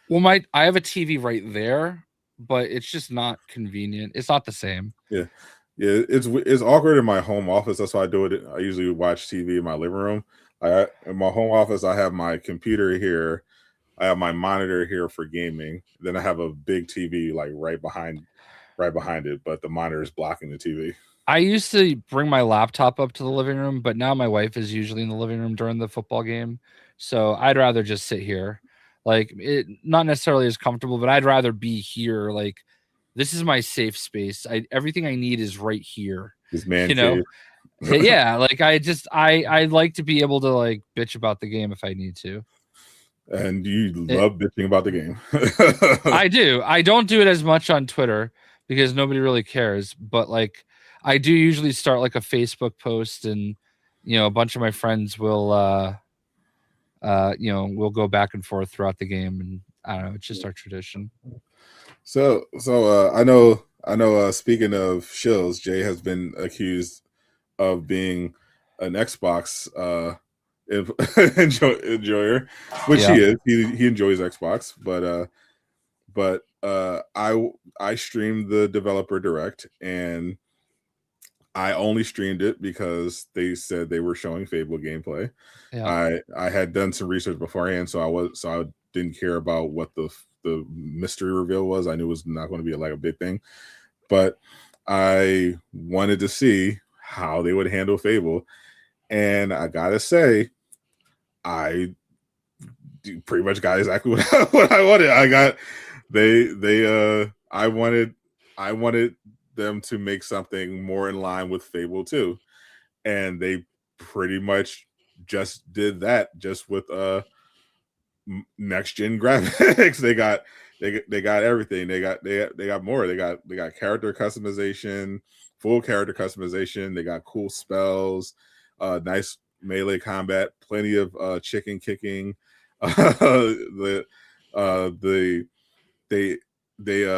Well, I have a TV right there, but it's just not convenient. It's not the same. Yeah, it's awkward in my home office. That's why I do it. I usually watch TV in my living room. In my home office, I have my computer here. I have my monitor here for gaming. Then I have a big TV like right behind it, but the monitor is blocking the TV. I used to bring my laptop up to the living room, but now my wife is usually in the living room during the football game. So I'd rather just sit here. Like, it not necessarily as comfortable, but I'd rather be here, like this is my safe space. Everything I need is right here. This man You know? cave. Yeah, like I like to be able to like bitch about the game if I need to. And you love bitching about the game. I do. I don't do it as much on Twitter because nobody really cares, but like I do usually start like a Facebook post, and a bunch of my friends will we'll go back and forth throughout the game, and I don't know, it's just our tradition. So I know speaking of shills, Jay has been accused of being an Xbox enjoyer, which he is. He enjoys Xbox, but I streamed the developer direct, and I only streamed it because they said they were showing Fable gameplay. Yeah. I had done some research beforehand, so I didn't care about what the mystery reveal was. I knew it was not going to be like a big thing, but I wanted to see how they would handle Fable, and I gotta say, I pretty much got exactly what I wanted. I wanted them to make something more in line with Fable 2, and they pretty much just did that, just with next gen graphics. They got everything. They got more. They got character customization, full character customization. They got cool spells, nice melee combat, plenty of chicken kicking. They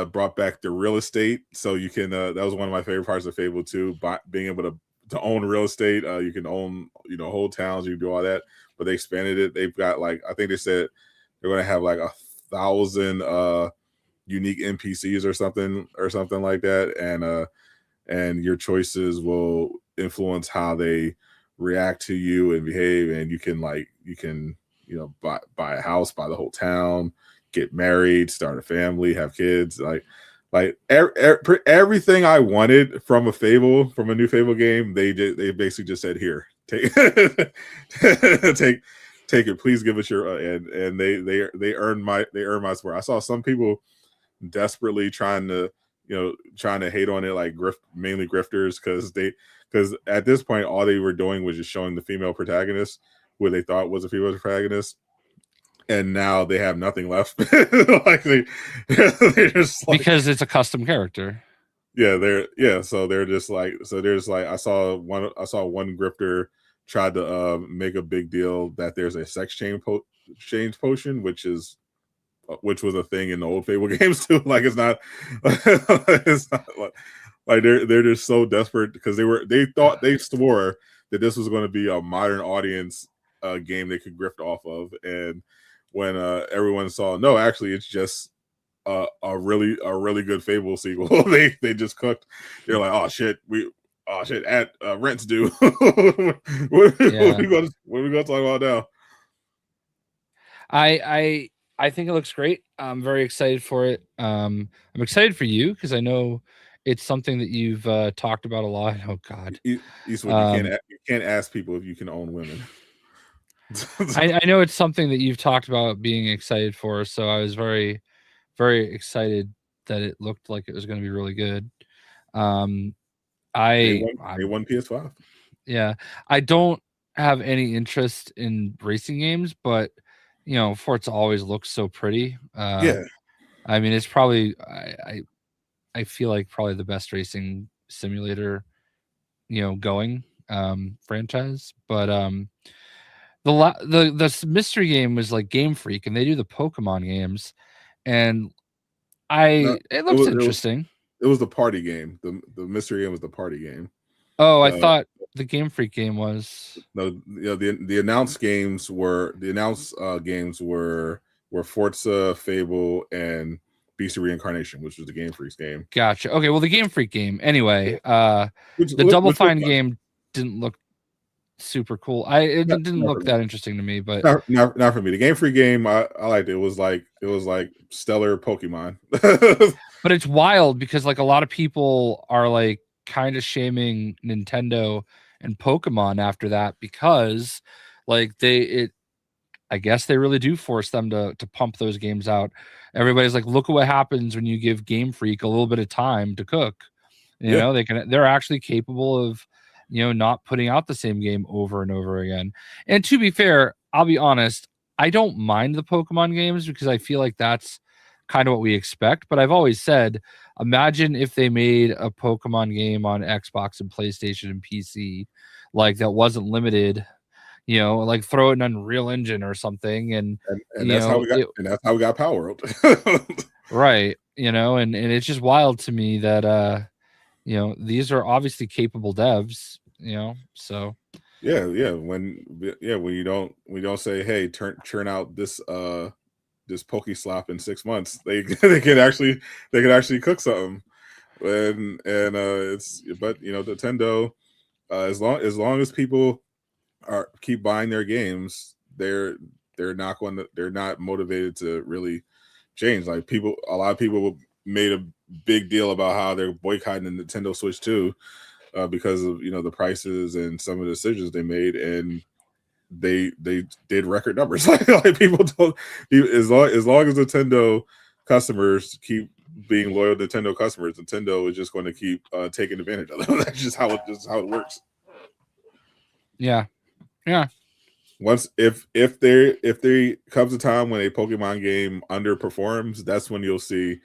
brought back the real estate, so you can that was one of my favorite parts of Fable 2, being able to own real estate. You can own whole towns, you can do all that, but they expanded it. They've got like, I think they said they're going to have like 1,000 unique NPCs or something like that, and your choices will influence how they react to you and behave, and you can buy a house, buy the whole town, get married, start a family, have kids, like everything I wanted from a new Fable game. They basically just said, here, take take it, please give us your and they earned my support. I saw some people desperately trying to hate on it, like mainly grifters, because at this point all they were doing was just showing the female protagonist, who they thought was a female protagonist, and now they have nothing left. Like they're just like, because it's a custom character. So they're just like I saw one grifter tried to make a big deal that there's a sex change potion, which was a thing in the old Fable games too. Like it's not like they're just so desperate because they swore that this was going to be a modern audience game they could grift off of, and when everyone saw, no, actually it's just a really good Fable sequel they just cooked. They're like, oh shit, at rent's due. what are we gonna talk about now? I think it looks great. I'm very excited for it. I'm excited for you because I know it's something that you've talked about a lot. Oh God, Eastwood, you can't ask people if you can own women. I know it's something that you've talked about being excited for, so I was very, very excited that it looked like it was going to be really good. They won PS5. Yeah, I don't have any interest in racing games, but Forza always looks so pretty. Yeah, I mean, it's probably I feel like probably the best racing simulator, going franchise. But the mystery game was like Game Freak, and they do the Pokemon games, and it looks interesting. It was the party game. The mystery game was the party game. Oh, I thought the Game Freak game was. No, the announced games were Forza, Fable, and Beast of Reincarnation, which was the Game Freak's game. Gotcha. Okay, well, the Game Freak game. Anyway, the Double Fine game didn't look super cool. It didn't look that interesting to me, but not for me. The Game Freak game, I liked it. It was like stellar Pokemon. But it's wild because like a lot of people are like kind of shaming Nintendo and Pokemon after that because like I guess they really do force them to pump those games out. Everybody's like, look at what happens when you give Game Freak a little bit of time to cook. You know, they're actually capable of, you know, not putting out the same game over and over again. And to be fair, I'll be honest, I don't mind the Pokemon games because I feel like that's kind of what we expect. But I've always said, imagine if they made a Pokemon game on Xbox and PlayStation and PC, like that wasn't limited. You know, like throw it in Unreal Engine or something, and that's how we got. And that's how we got Power World. Right. You know, and it's just wild to me that you know, these are obviously capable devs, you know, so yeah, when you don't say, hey, churn out this this Poke Slop in 6 months, they can actually cook something. And it's, but you know, Nintendo, as long as people keep buying their games, they're not motivated to really change. Like a lot of people made a big deal about how they're boycotting the Nintendo Switch 2 because of, you know, the prices and some of the decisions they made, and they did record numbers. Like people don't, as long as Nintendo customers keep being loyal Nintendo customers, Nintendo is just going to keep taking advantage of them. That's just how it works. Yeah. Once if there comes a time when a Pokemon game underperforms, that's when you'll see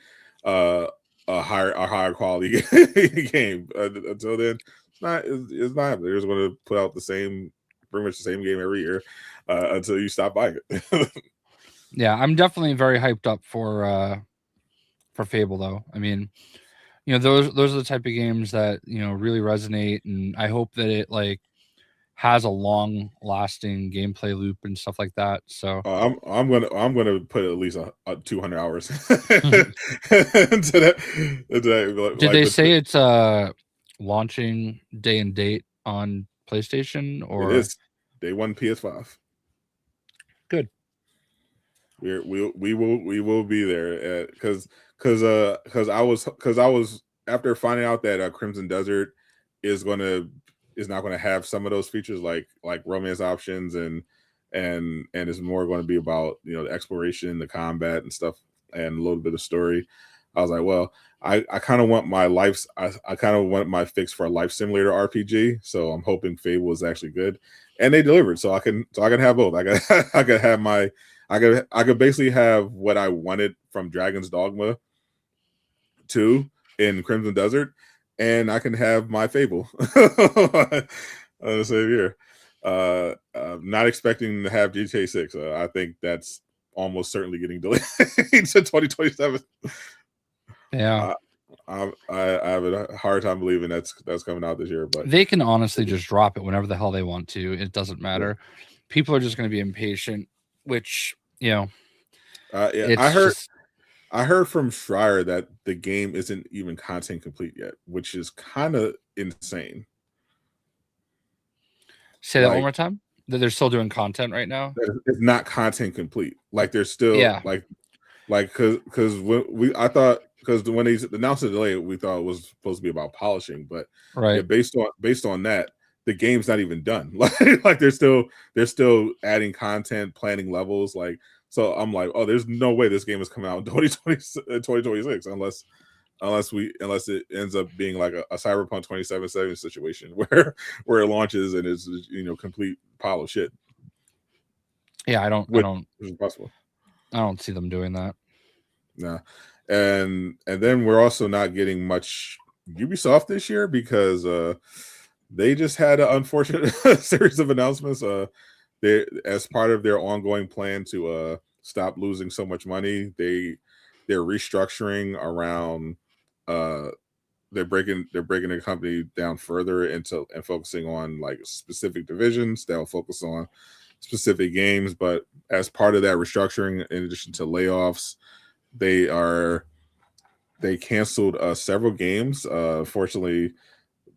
a higher quality game. Until then, it's not. They're just going to put out pretty much the same game every year until you stop buying it. Yeah, I'm definitely very hyped up for Fable though. I mean, you know, those are the type of games that, you know, really resonate, and I hope that it like has a long lasting gameplay loop and stuff like that. So I'm gonna put at least 200 hours into that. Did they say it's launching day and date on PlayStation, or it is day one PS5? Good. We will be there because I was after finding out that Crimson Desert is not going to have some of those features like romance options and it's more going to be about, you know, the exploration, the combat and stuff, and a little bit of story. I was like, well, I kind of want I kind of want my fix for a life simulator RPG, so I'm hoping Fable is actually good, and they delivered. So I can have both. I could basically have what I wanted from Dragon's Dogma 2 in Crimson Desert, and I can have my Fable the same year. Not expecting to have GTA 6. I think that's almost certainly getting delayed to 2027. Yeah, I have a hard time believing that's coming out this year, but they can honestly just drop it whenever the hell they want to. It doesn't matter. Yeah. People are just going to be impatient, which, you know, yeah, I heard from Schreier that the game isn't even content complete yet, which is kind of insane. Say that one more time. That they're still doing content right now. It's not content complete. Like they're still like because when they announced the delay, we thought it was supposed to be about polishing, but right, based on that, the game's not even done. Like they're still adding content, planning levels. Like, so I'm like, oh, there's no way this game is coming out in 2026 unless it ends up being like a Cyberpunk 2077 situation where it launches and is, you know, complete pile of shit. Yeah, I don't. It's possible. I don't see them doing that. Nah. And then we're also not getting much Ubisoft this year because they just had an unfortunate series of announcements. They, as part of their ongoing plan to stop losing so much money, they're restructuring around. They're breaking the company down further and focusing on like specific divisions that'll focus on specific games. But as part of that restructuring, in addition to layoffs, they canceled several games. Fortunately,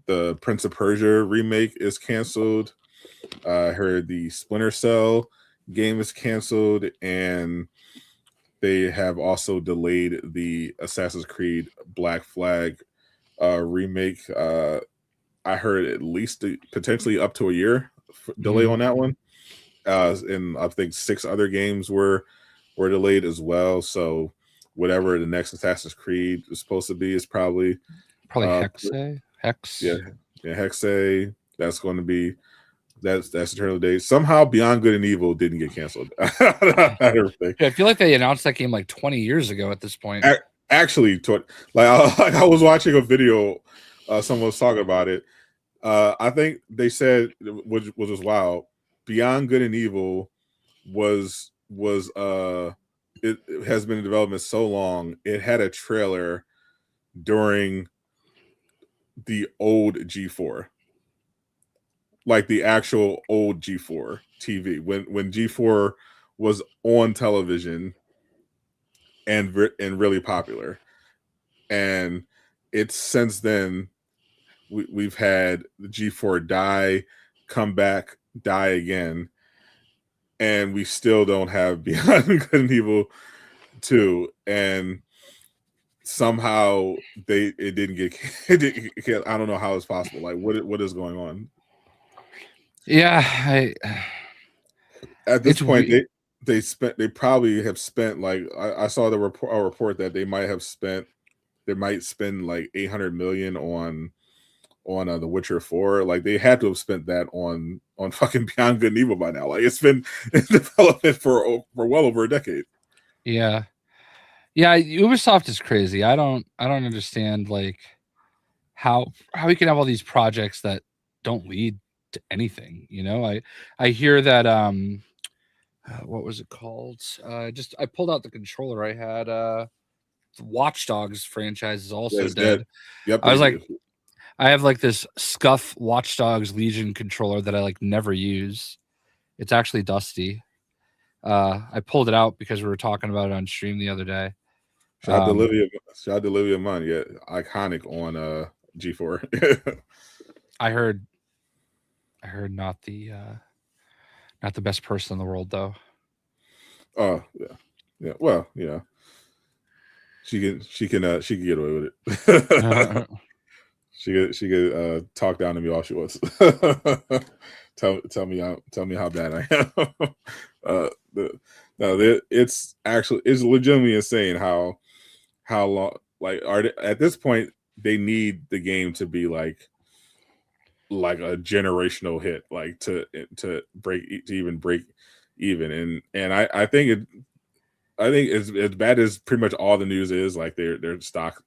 the Prince of Persia remake is canceled. I heard the Splinter Cell game is canceled, and they have also delayed the Assassin's Creed Black Flag remake. I heard at least potentially up to a year delay on that one. and I think 6 other games were delayed as well. So whatever the next Assassin's Creed is supposed to be is probably Hex. Yeah, Hexe. That's going to be that's Eternal Days. Somehow Beyond Good and Evil didn't get canceled. I feel like they announced that game like 20 years ago at this point. Actually, I was watching a video, someone was talking about it. I think they said, which was wild, Beyond Good and Evil was it has been in development so long. It had a trailer during the old G4, like the actual old G4 TV, when G4 was on television and really popular. And it's since then we've had the G4 die, come back, die again, and we still don't have Beyond Good and Evil 2. And somehow it didn't get I don't know how it's possible. Like what is going on? Yeah, at this point they probably have spent, like I saw a report that they might spend like 800 million on The Witcher 4. Like they had to have spent that on fucking Beyond Good and Evil by now. Like it's been in development for well over a decade. Yeah, Ubisoft is crazy. I don't understand like how we can have all these projects that don't lead to anything. You know, I hear that what was it called? I pulled out the controller I had. The Watch Dogs franchise is also dead. Yep. I was like, I have like this scuff Watch Dogs Legion controller that I like never use. It's actually dusty. I pulled it out because we were talking about it on stream the other day. Shout out to Olivia Munn, yeah, iconic on G4. I heard not the best person in the world though. Oh yeah. Well, yeah. She can get away with it. She could talk down to me all she wants. tell me how bad I am. It's legitimately insane how long, like, at this point they need the game to be like a generational hit, like to break even. And I think as bad as pretty much all the news is, like their stock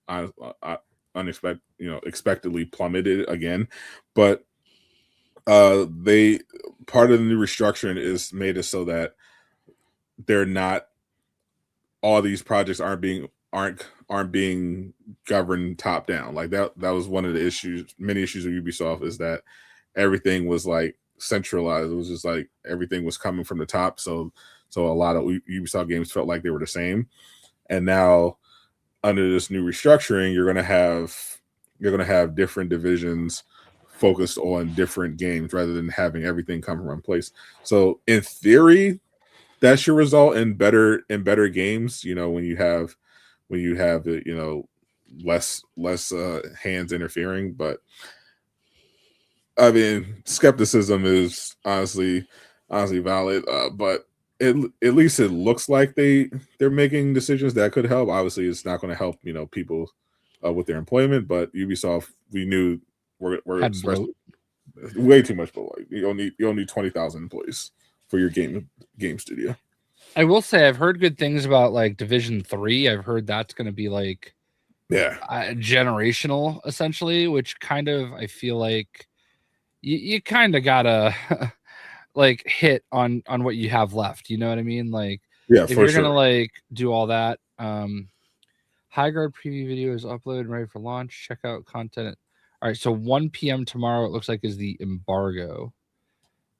expectedly plummeted again, but they part of the new restructuring is made it so that they're not, all these projects aren't being governed top down. Like that was one of the many issues of Ubisoft, is that everything was like centralized. It was just like everything was coming from the top. So a lot of Ubisoft games felt like they were the same. And now under this new restructuring, you're gonna have different divisions focused on different games rather than having everything come from one place. So in theory, that should result in better games. You know, when you have less hands interfering. But I mean, skepticism is honestly valid. But at least it looks like they're making decisions that could help. Obviously, it's not going to help people with their employment. But Ubisoft, we knew we're especially way too much. But like you don't need 20,000 employees for your game studio. I will say I've heard good things about like Division 3. I've heard that's going to be like generational essentially, which kind of, I feel like you kind of gotta like hit on what you have left. You know what I mean? Like, if you're gonna like do all that, Highguard preview video is uploaded and ready for launch. Check out content. All right, so 1 p.m. tomorrow, it looks like, is the embargo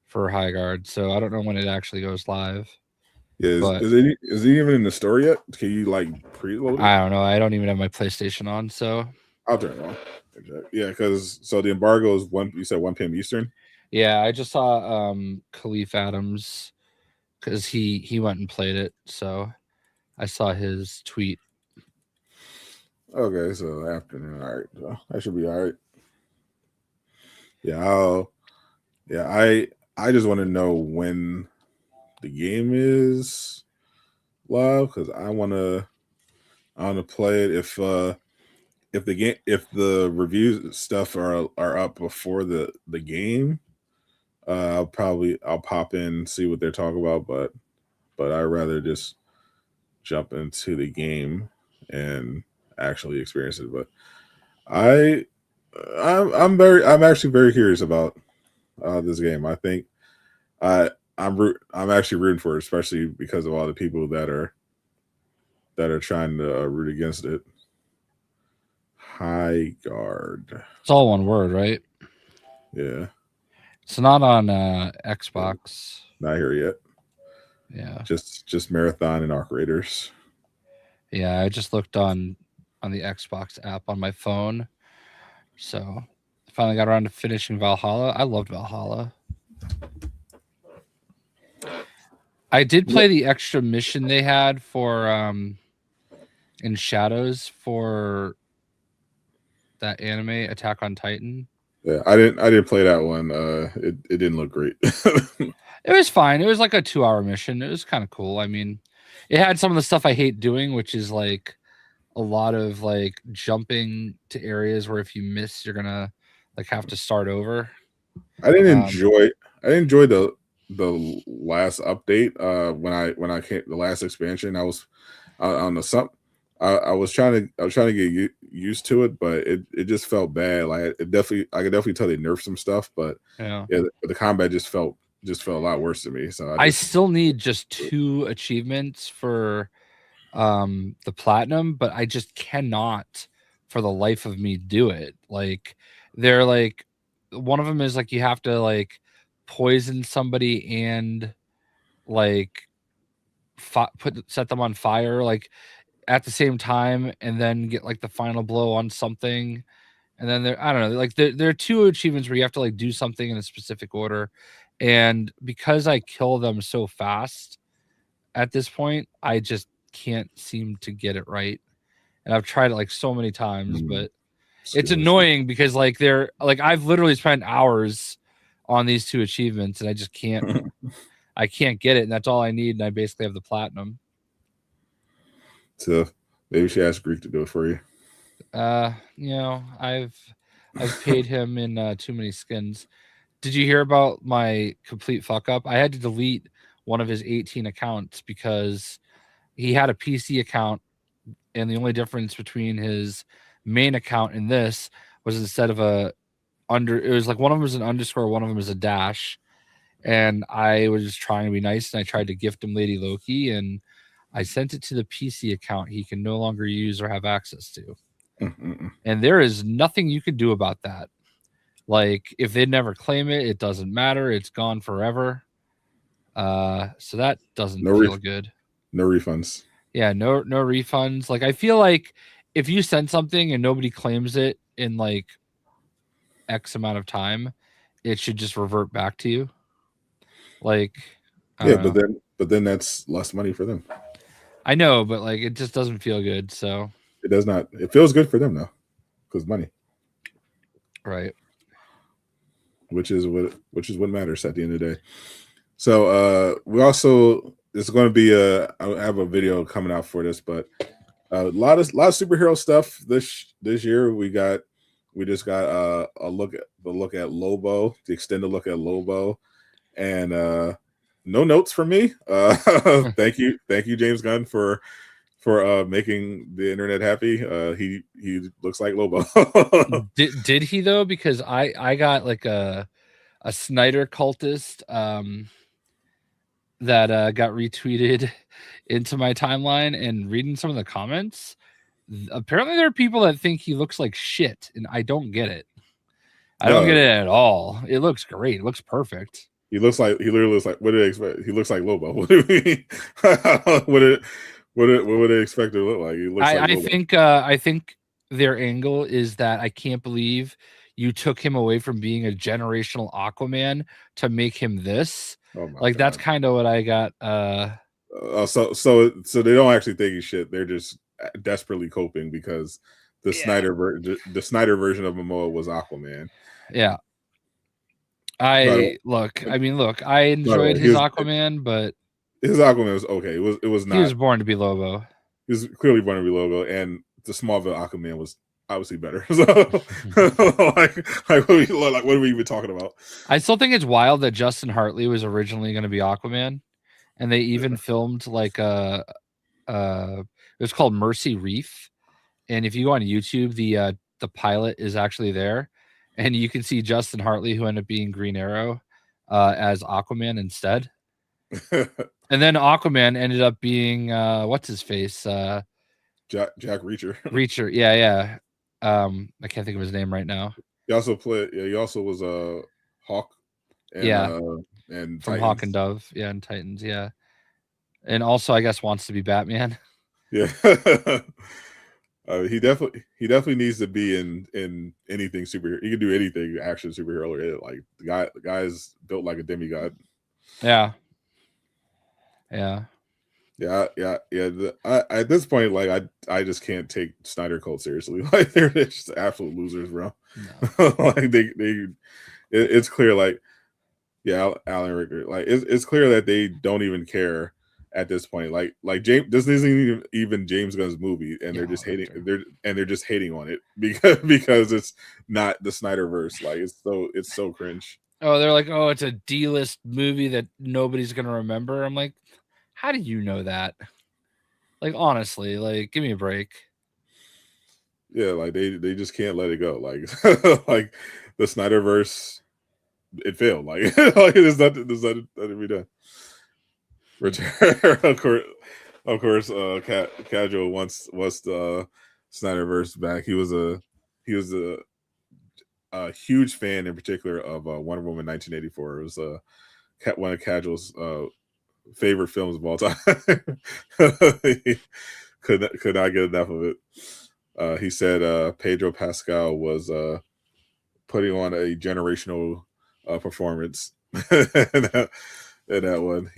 for Highguard. So I don't know when it actually goes live. Yeah, is it even in the store yet? Can you like preload it? I don't know. I don't even have my PlayStation on, so I'll turn it on. Yeah, because the embargo is you said 1 p.m. Eastern. Yeah, I just saw Khalif Adams because he went and played it, so I saw his tweet. Okay, so afternoon. All right, so that should be all right. Yeah, I just want to know when the game is live because I wanna play it. If the review stuff are up before the game, I'll pop in, see what they're talking about, but I'd rather just jump into the game and actually experience it. But I'm actually very curious about this game. I think I'm actually rooting for it, especially because of all the people that are trying to root against it. High Guard. It's all one word, right? Yeah. It's not on Xbox. Not here yet. Yeah. Just Marathon and Arc Raiders. Yeah, I just looked on the Xbox app on my phone. So I finally got around to finishing Valhalla. I loved Valhalla. I did play the extra mission they had for in Shadows for that anime Attack on Titan. Yeah, I didn't play that one. It didn't look great. It was fine. It was like a 2-hour mission. It was kind of cool. I mean, it had some of the stuff I hate doing, which is like a lot of like jumping to areas where if you miss, you're gonna like have to start over. I didn't enjoy the last update. When I came the last expansion, I was on the sub. I was trying to get used to it, but it just felt bad. Like I could definitely tell they nerfed some stuff, but yeah, the combat just felt a lot worse to me. So I still need just 2 achievements for the platinum, but I just cannot for the life of me do it. Like they're like, one of them is like you have to like poison somebody and like set them on fire like at the same time, and then get like the final blow on something. And then I don't know, like there are 2 achievements where you have to like do something in a specific order, and because I kill them so fast at this point, I just can't seem to get it right. And I've tried it like so many times, but it's annoying because like they're like I've literally spent hours on these 2 achievements and I just can't I can't get it, and that's all I need, and I basically have the platinum. So maybe we should ask Greek to do it for you. You know, I've paid him in too many skins. Did you hear about my complete fuck up? I had to delete one of his 18 accounts because he had a PC account, and the only difference between his main account and this was instead of it was like one of them was an underscore, one of them is a dash. And I was just trying to be nice, and I tried to gift him Lady Loki, and I sent it to the PC account he can no longer use or have access to. And there is nothing you can do about that. Like if they never claim it, it doesn't matter. It's gone forever. So that doesn't feel good. No refunds. Yeah, no refunds. Like I feel like if you send something and nobody claims it in like X amount of time, it should just revert back to you. Like but then that's less money for them. I know, but like it just doesn't feel good. So it does not. It feels good for them though, because money, right? Which is what matters at the end of the day. So we also there's going to be I have a video coming out for this, but a lot of superhero stuff this year. We just got a look at Lobo, the extended look at Lobo, and no notes from me. Thank you, James Gunn, for making the internet happy. He looks like Lobo. Did he though? Because I got like a Snyder cultist that got retweeted into my timeline, and reading some of the comments, apparently there are people that think he looks like shit, and I don't get it. I don't get it at all. It looks great. It looks perfect. He literally looks like, what did they expect? He looks like Lobo. What do you mean? What would they expect to look like? He looks like Lobo. I think their angle is that I can't believe you took him away from being a generational Aquaman to make him this. Like God. That's kind of what I got. So they don't actually think he's shit. They're just desperately coping because the Snyder version of Momoa was Aquaman. Yeah. I enjoyed his Aquaman, but his Aquaman was okay. It was not. He was born to be Lobo. He was clearly born to be Lobo, and the Smallville Aquaman was obviously better. So, what are we even talking about? I still think it's wild that Justin Hartley was originally going to be Aquaman, and they even filmed like it was called Mercy Reef, and if you go on YouTube, the pilot is actually there, and you can see Justin Hartley, who ended up being Green Arrow, as Aquaman instead. And then Aquaman ended up being what's his face? Jack Reacher. Reacher, yeah. I can't think of his name right now. He also played. Yeah, he also was a Hawk. And, and from Titans. Hawk and Dove, yeah, and Titans, yeah, and also I guess wants to be Batman. Yeah. He definitely needs to be in anything superhero. He can do anything action superhero related. Like the guy is built like a demigod. Yeah. At this point, like I just can't take Snyder Cult seriously. Like they're just absolute losers, bro. No. Like it's clear. Like Alan Rickman. Like it's clear that they don't even care at this point. Like James, this isn't even James Gunn's movie, and they're just hating. They're just hating on it because it's not the Snyderverse. Like it's so cringe. Oh, they're like, oh, it's a D-list movie that nobody's gonna remember. I'm like, how do you know that? Like honestly, like give me a break. Yeah, like they just can't let it go. Like like the Snyderverse, it failed. Like there's nothing to be done. Return, of course. Casual wants the Snyderverse back. He was a huge fan, in particular, of Wonder Woman 1984. It was one of Casual's favorite films of all time. He could not get enough of it. He said Pedro Pascal was putting on a generational performance in that one.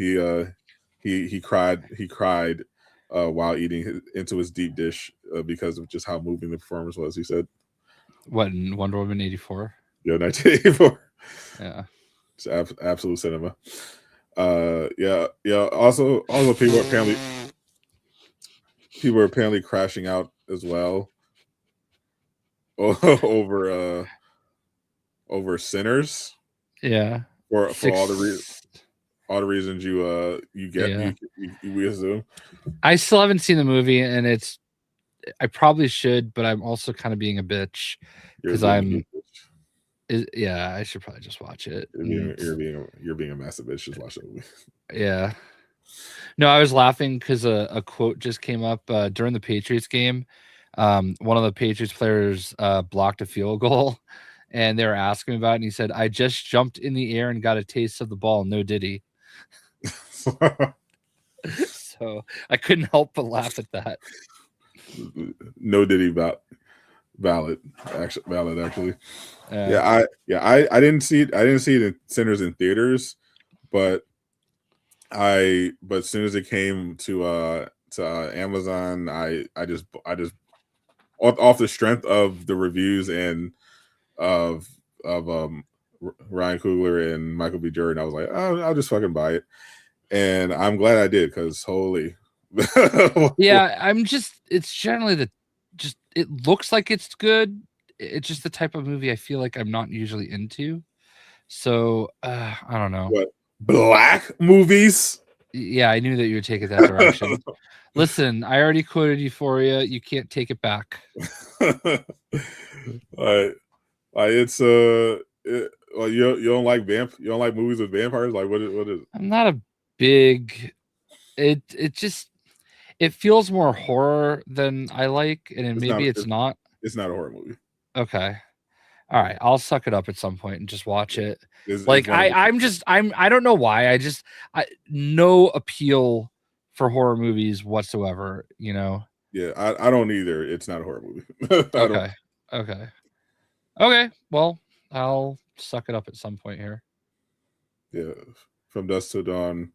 He cried while eating into his deep dish because of just how moving the performance was. He said, "What in Wonder Woman 84? Yeah, 1984. Yeah, it's absolute cinema. Yeah. Also, people are apparently crashing out as well over Sinners. Yeah, for all the reasons you get. Yeah. We assume. I still haven't seen the movie, and I probably should, but I'm also kind of being a bitch because I should probably just watch it. You're being a massive bitch. Just watch the movie. Yeah. No, I was laughing because a quote just came up during the Patriots game. One of the Patriots players blocked a field goal, and they were asking about it, and he said, "I just jumped in the air and got a taste of the ball. No diddy." So I couldn't help but laugh at that. No diddy valid actually. I didn't see it. I didn't see it in Sinners in theaters, but as soon as it came to Amazon, I just off the strength of the reviews and of Ryan Coogler and Michael B. Jordan, I was like, oh, I'll just fucking buy it, and I'm glad I did because holy. Yeah, it's generally it looks like it's good. It's just the type of movie I feel like I'm not usually into. So I don't know. What, black movies? Yeah, I knew that you would take it that direction. Listen, I already quoted Euphoria. You can't take it back. All right. It's you don't like you don't like movies with vampires? Like what is? I'm not a big. It feels more horror than I like, and it's not. It's not a horror movie. Okay. All right, I'll suck it up at some point and just watch it. I don't know why. I no appeal for horror movies whatsoever, you know. Yeah, I don't either. It's not a horror movie. Okay. Well, I'll suck it up at some point here. Yeah, From Dusk Till Dawn.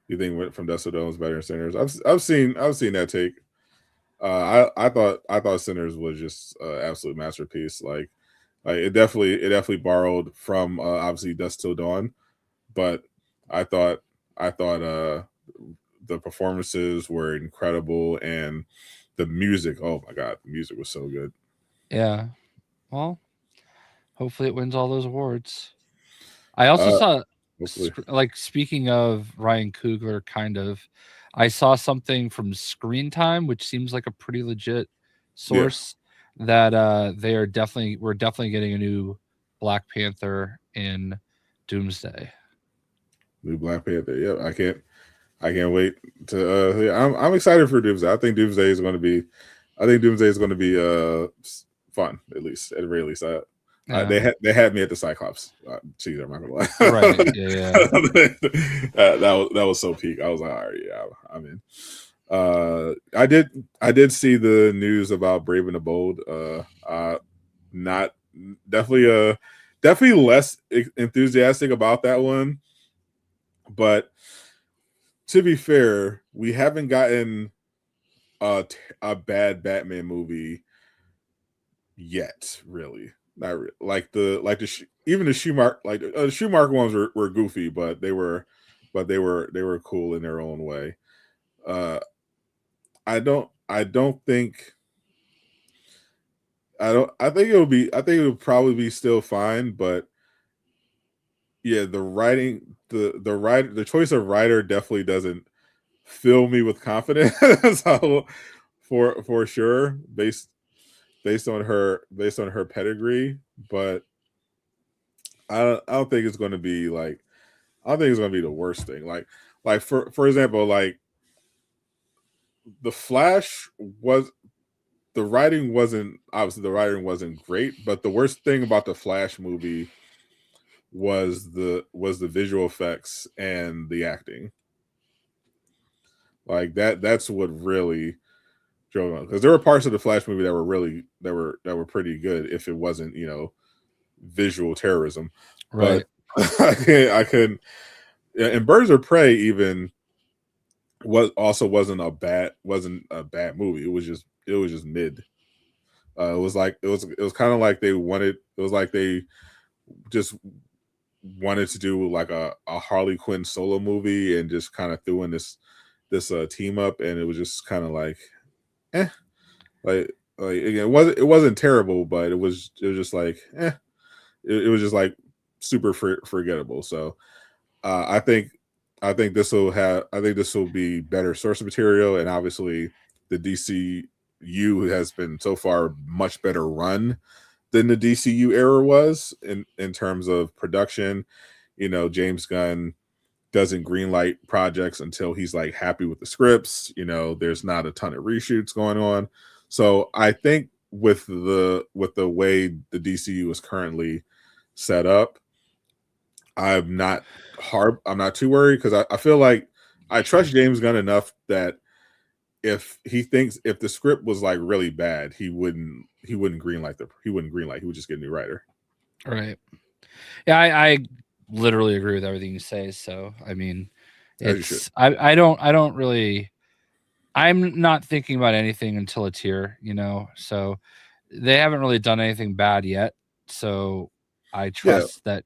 You think From Dusk Till Dawn was better than Sinners? I've seen that take. I thought Sinners was just an absolute masterpiece. Like it definitely borrowed from obviously Dusk Till Dawn, but I thought the performances were incredible, and the music. Oh my god, the music was so good. Yeah. Well, hopefully it wins all those awards. I also saw, like, speaking of Ryan Coogler, kind of, I saw something from Screen Time, which seems like a pretty legit source, that we're definitely getting a new Black Panther in Doomsday. New Black Panther. Yeah, I can't wait to. Yeah, I'm excited for Doomsday. I think Doomsday is going to be fun, at the very least. They had me at the Cyclops. Geez, I'm not gonna lie. Right? Yeah. that was so peak. I was like, all right, yeah, I'm in. I did see the news about Brave and the Bold. Not definitely less enthusiastic about that one. But to be fair, we haven't gotten a bad Batman movie yet, really. Not really. Even the Schumacher ones were goofy, but they were cool in their own way. I think it would probably be still fine, but yeah, the writing, the choice of writer definitely doesn't fill me with confidence. So, for sure, based on her pedigree, but I don't think it's going to be like, I don't think it's going to be the worst thing. Like for example, like the Flash the writing wasn't great, but the worst thing about the Flash movie was the visual effects and the acting. Like that's what really drove on, because there were parts of the Flash movie that were pretty good if it wasn't, visual terrorism. Right. But I couldn't. And Birds of Prey even wasn't a bad movie. It was just mid. It was kind of like they just wanted to do like a Harley Quinn solo movie and just kind of threw in this team up, and it was just kind of like, like again, it wasn't terrible, but it was just like, it was just like super forgettable. So I think this will be better source material, and obviously the DCU has been so far much better run than the DCU era was in terms of production. James Gunn doesn't greenlight projects until he's like happy with the scripts. There's not a ton of reshoots going on. So I think with the way the DCU is currently set up, I'm not too worried, because I feel like I trust James Gunn enough that if the script was like really bad, he wouldn't greenlight. He would just get a new writer. Right. Yeah, I literally agree with everything you say. So I mean, I don't really. I'm not thinking about anything until it's here, So they haven't really done anything bad yet. So I trust I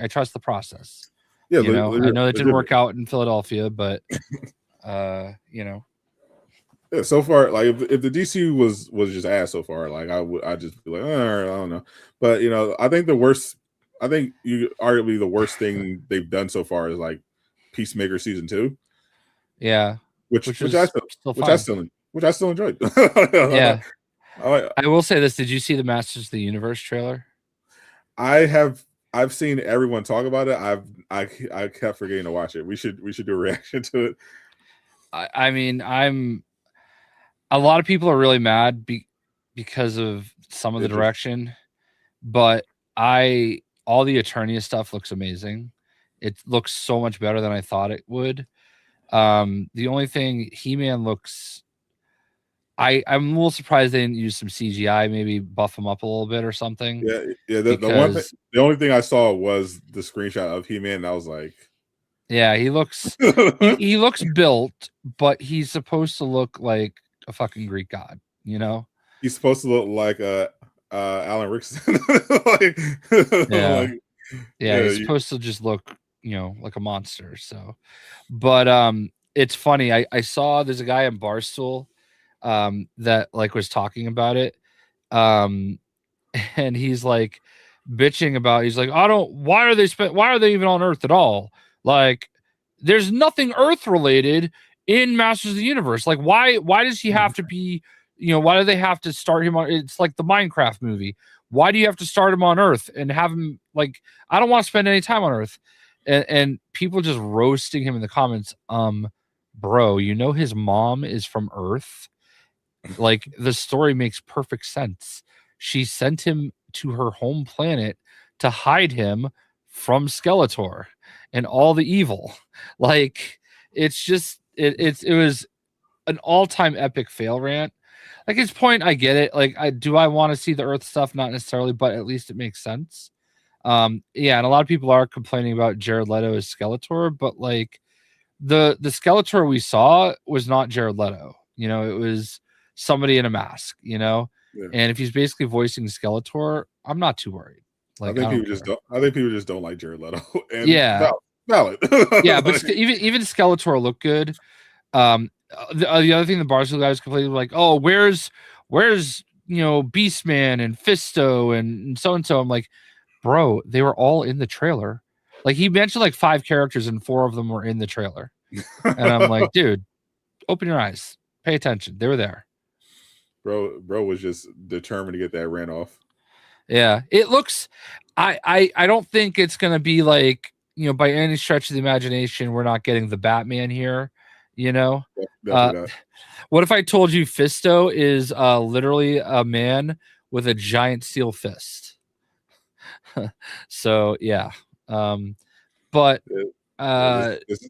trust the process. Yeah, I know it didn't work out in Philadelphia, but Yeah, so far, like if the DC was just ass so far, like I'd just be like, all right, I don't know. But I think arguably the worst thing they've done so far is like Peacemaker season 2. Yeah, which I still enjoyed. Yeah, I will say this: did you see the Masters of the Universe trailer? I've seen everyone talk about it. I kept forgetting to watch it. We should do a reaction to it. I mean, a lot of people are really mad because of some of the direction, but all the Eternia stuff looks amazing. It looks so much better than I thought it would. The only thing, He-Man looks, I'm a little surprised they didn't use some CGI, maybe buff him up a little bit or something. Yeah. The only thing I saw was the screenshot of He-Man, and I was like, yeah, he looks he looks built, but he's supposed to look like a fucking Greek god, He's supposed to look like Alan Rickson. He's supposed to just look, like a monster. So, but it's funny. I saw there's a guy in Barstool that like was talking about it. And he's like bitching about, he's like, why are they even on Earth at all? Like, there's nothing Earth related in Masters of the Universe. Like, why does he have to be, why do they have to start him on? It's like the Minecraft movie. Why do you have to start him on Earth and have him like, I don't want to spend any time on Earth. And people just roasting him in the comments. Bro, his mom is from Earth. Like, the story makes perfect sense. She sent him to her home planet to hide him from Skeletor and all the evil. Like, it's just it was an all-time epic fail rant. Like, his point, I get it. Like, I want to see the Earth stuff? Not necessarily, but at least it makes sense. Yeah, and a lot of people are complaining about Jared Leto as Skeletor, but like the Skeletor we saw was not Jared Leto. It was somebody in a mask, Yeah. And if he's basically voicing Skeletor, I'm not too worried. Like, I think people just don't like Jared Leto. And yeah, valid. Yeah, but even Skeletor looked good. The other thing the Barstool guys complaining like, oh, where's Beastman and Fisto and so. I'm like, bro, they were all in the trailer. Like, he mentioned like 5 characters and 4 of them were in the trailer. And I'm like, dude, open your eyes, pay attention. They were there. Bro was just determined to get that rant off. Yeah, it looks. I don't think it's gonna be like, by any stretch of the imagination, we're not getting the Batman here. What if I told you Fisto is literally a man with a giant steel fist? So yeah, but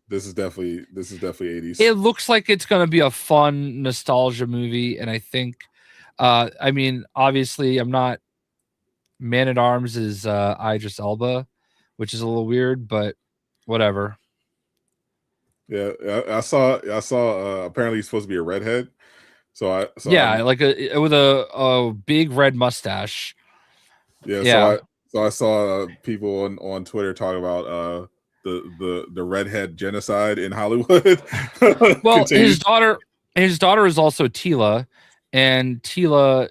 this is definitely 80s. It looks like it's gonna be a fun nostalgia movie, and I think, I mean, obviously, I'm not. Man at Arms is Idris Elba, which is a little weird, but whatever. Yeah, I saw. Apparently, he's supposed to be a redhead. Like with a big red mustache. Yeah. So I saw people on Twitter talk about the redhead genocide in Hollywood. Well, his daughter is also Tila, and Tila,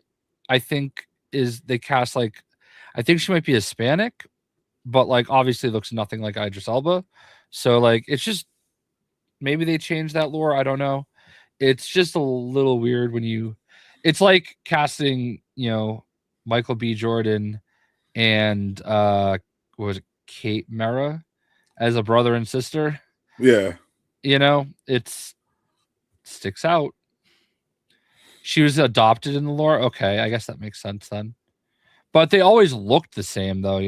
I think, they cast like, I think she might be Hispanic, but like obviously looks nothing like Idris Elba. So like, it's just, maybe they changed that lore. I don't know. It's just a little weird it's like casting, Michael B. Jordan and what was it, Kate Mara as a brother and sister. Yeah. It sticks out. She was adopted in the lore. Okay, I guess that makes sense then. But they always looked the same, though,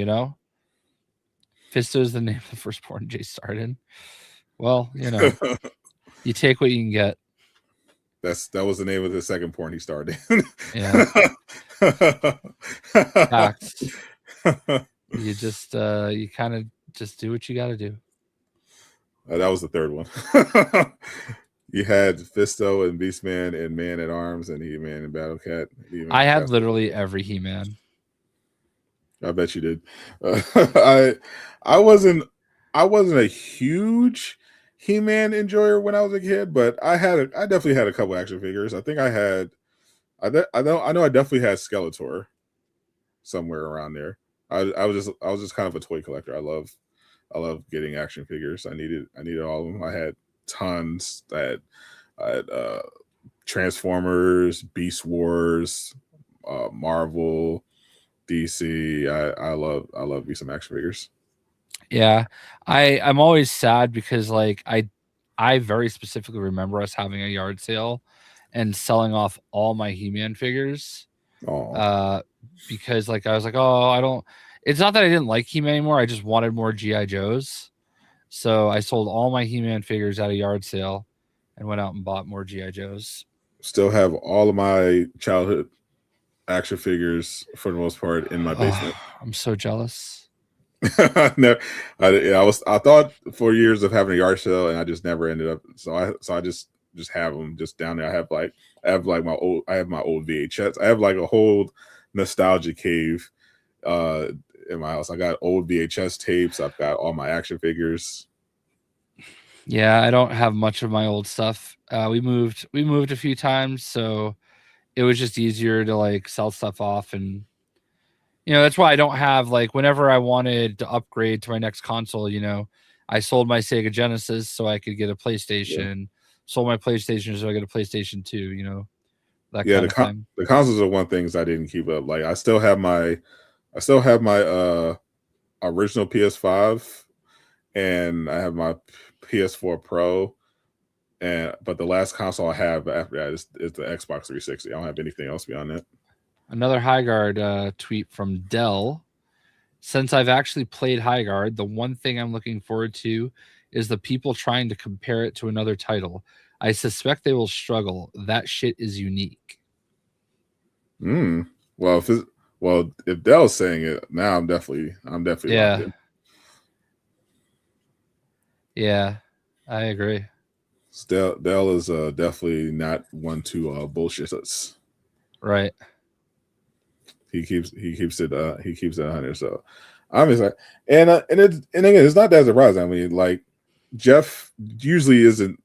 Fisto is the name of the firstborn Jay starred in. Well, you take what you can get. That was the name of the second porn he starred in. Yeah. Facts. You just you kind of just do what you got to do. That was the third one. You had Fisto and Beastman and Man at Arms and He-Man and Battle Cat. I had literally every He-Man. I bet you did. I wasn't a huge He-Man enjoyer when I was a kid, but I definitely had a couple action figures. I think I know I definitely had Skeletor somewhere around there. I was just kind of a toy collector. I love getting action figures. I needed all of them. I had tons. I had Transformers, Beast Wars, Marvel, DC. I love me some action figures. Yeah, I'm always sad because like I very specifically remember us having a yard sale and selling off all my He-Man figures. Because like I was like, oh, it's not that I didn't like He-Man anymore. I just wanted more G.I. Joes. So I sold all my He-Man figures at a yard sale and went out and bought more G.I. Joes. Still have all of my childhood action figures for the most part in my basement. I'm so jealous. No, I thought for years of having a yard sale, and I just never ended up. So I just have them just down there. I have my old VHS. I have like a whole nostalgia cave in my house. I got old VHS tapes. I've got all my action figures. Yeah, I don't have much of my old stuff. We moved a few times, so it was just easier to like sell stuff off, and that's why I don't have like whenever I wanted to upgrade to my next console, I sold my Sega Genesis so I could get a PlayStation, sold my PlayStation so I get a PlayStation 2, that Yeah, kind of thing. the consoles are one things I didn't keep up. Like I still have my original PS5 and I have my PS4 Pro. But the last console I have after that is the Xbox 360. I don't have anything else beyond that. Another Highguard tweet from Dell. Since I've actually played Highguard, the one thing I'm looking forward to is the people trying to compare it to another title. I suspect they will struggle. That shit is unique. Well, if Dell's saying it, now I'm definitely locked in. Yeah, I agree. Dell is definitely not one to bullshit us. Right. He keeps it 100. So I'm excited, and again, it's not that surprising. I mean, like Jeff usually isn't.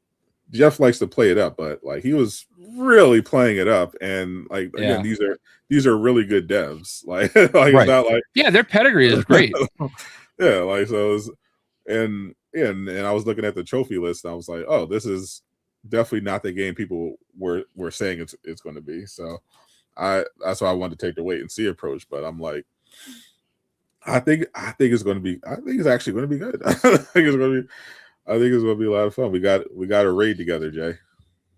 Jeff likes to play it up, but like he was really playing it up, and like again, these are really good devs. Like right. It's not like their pedigree is great. Yeah, like so, it was, and I was looking at the trophy list, and I was like, oh, this is definitely not the game people were saying it's going to be. So that's why I wanted to take the wait and see approach, but I'm like, I think it's going to be. I think it's actually going to be good. I think it's going to be a lot of fun. We got a raid together, Jay.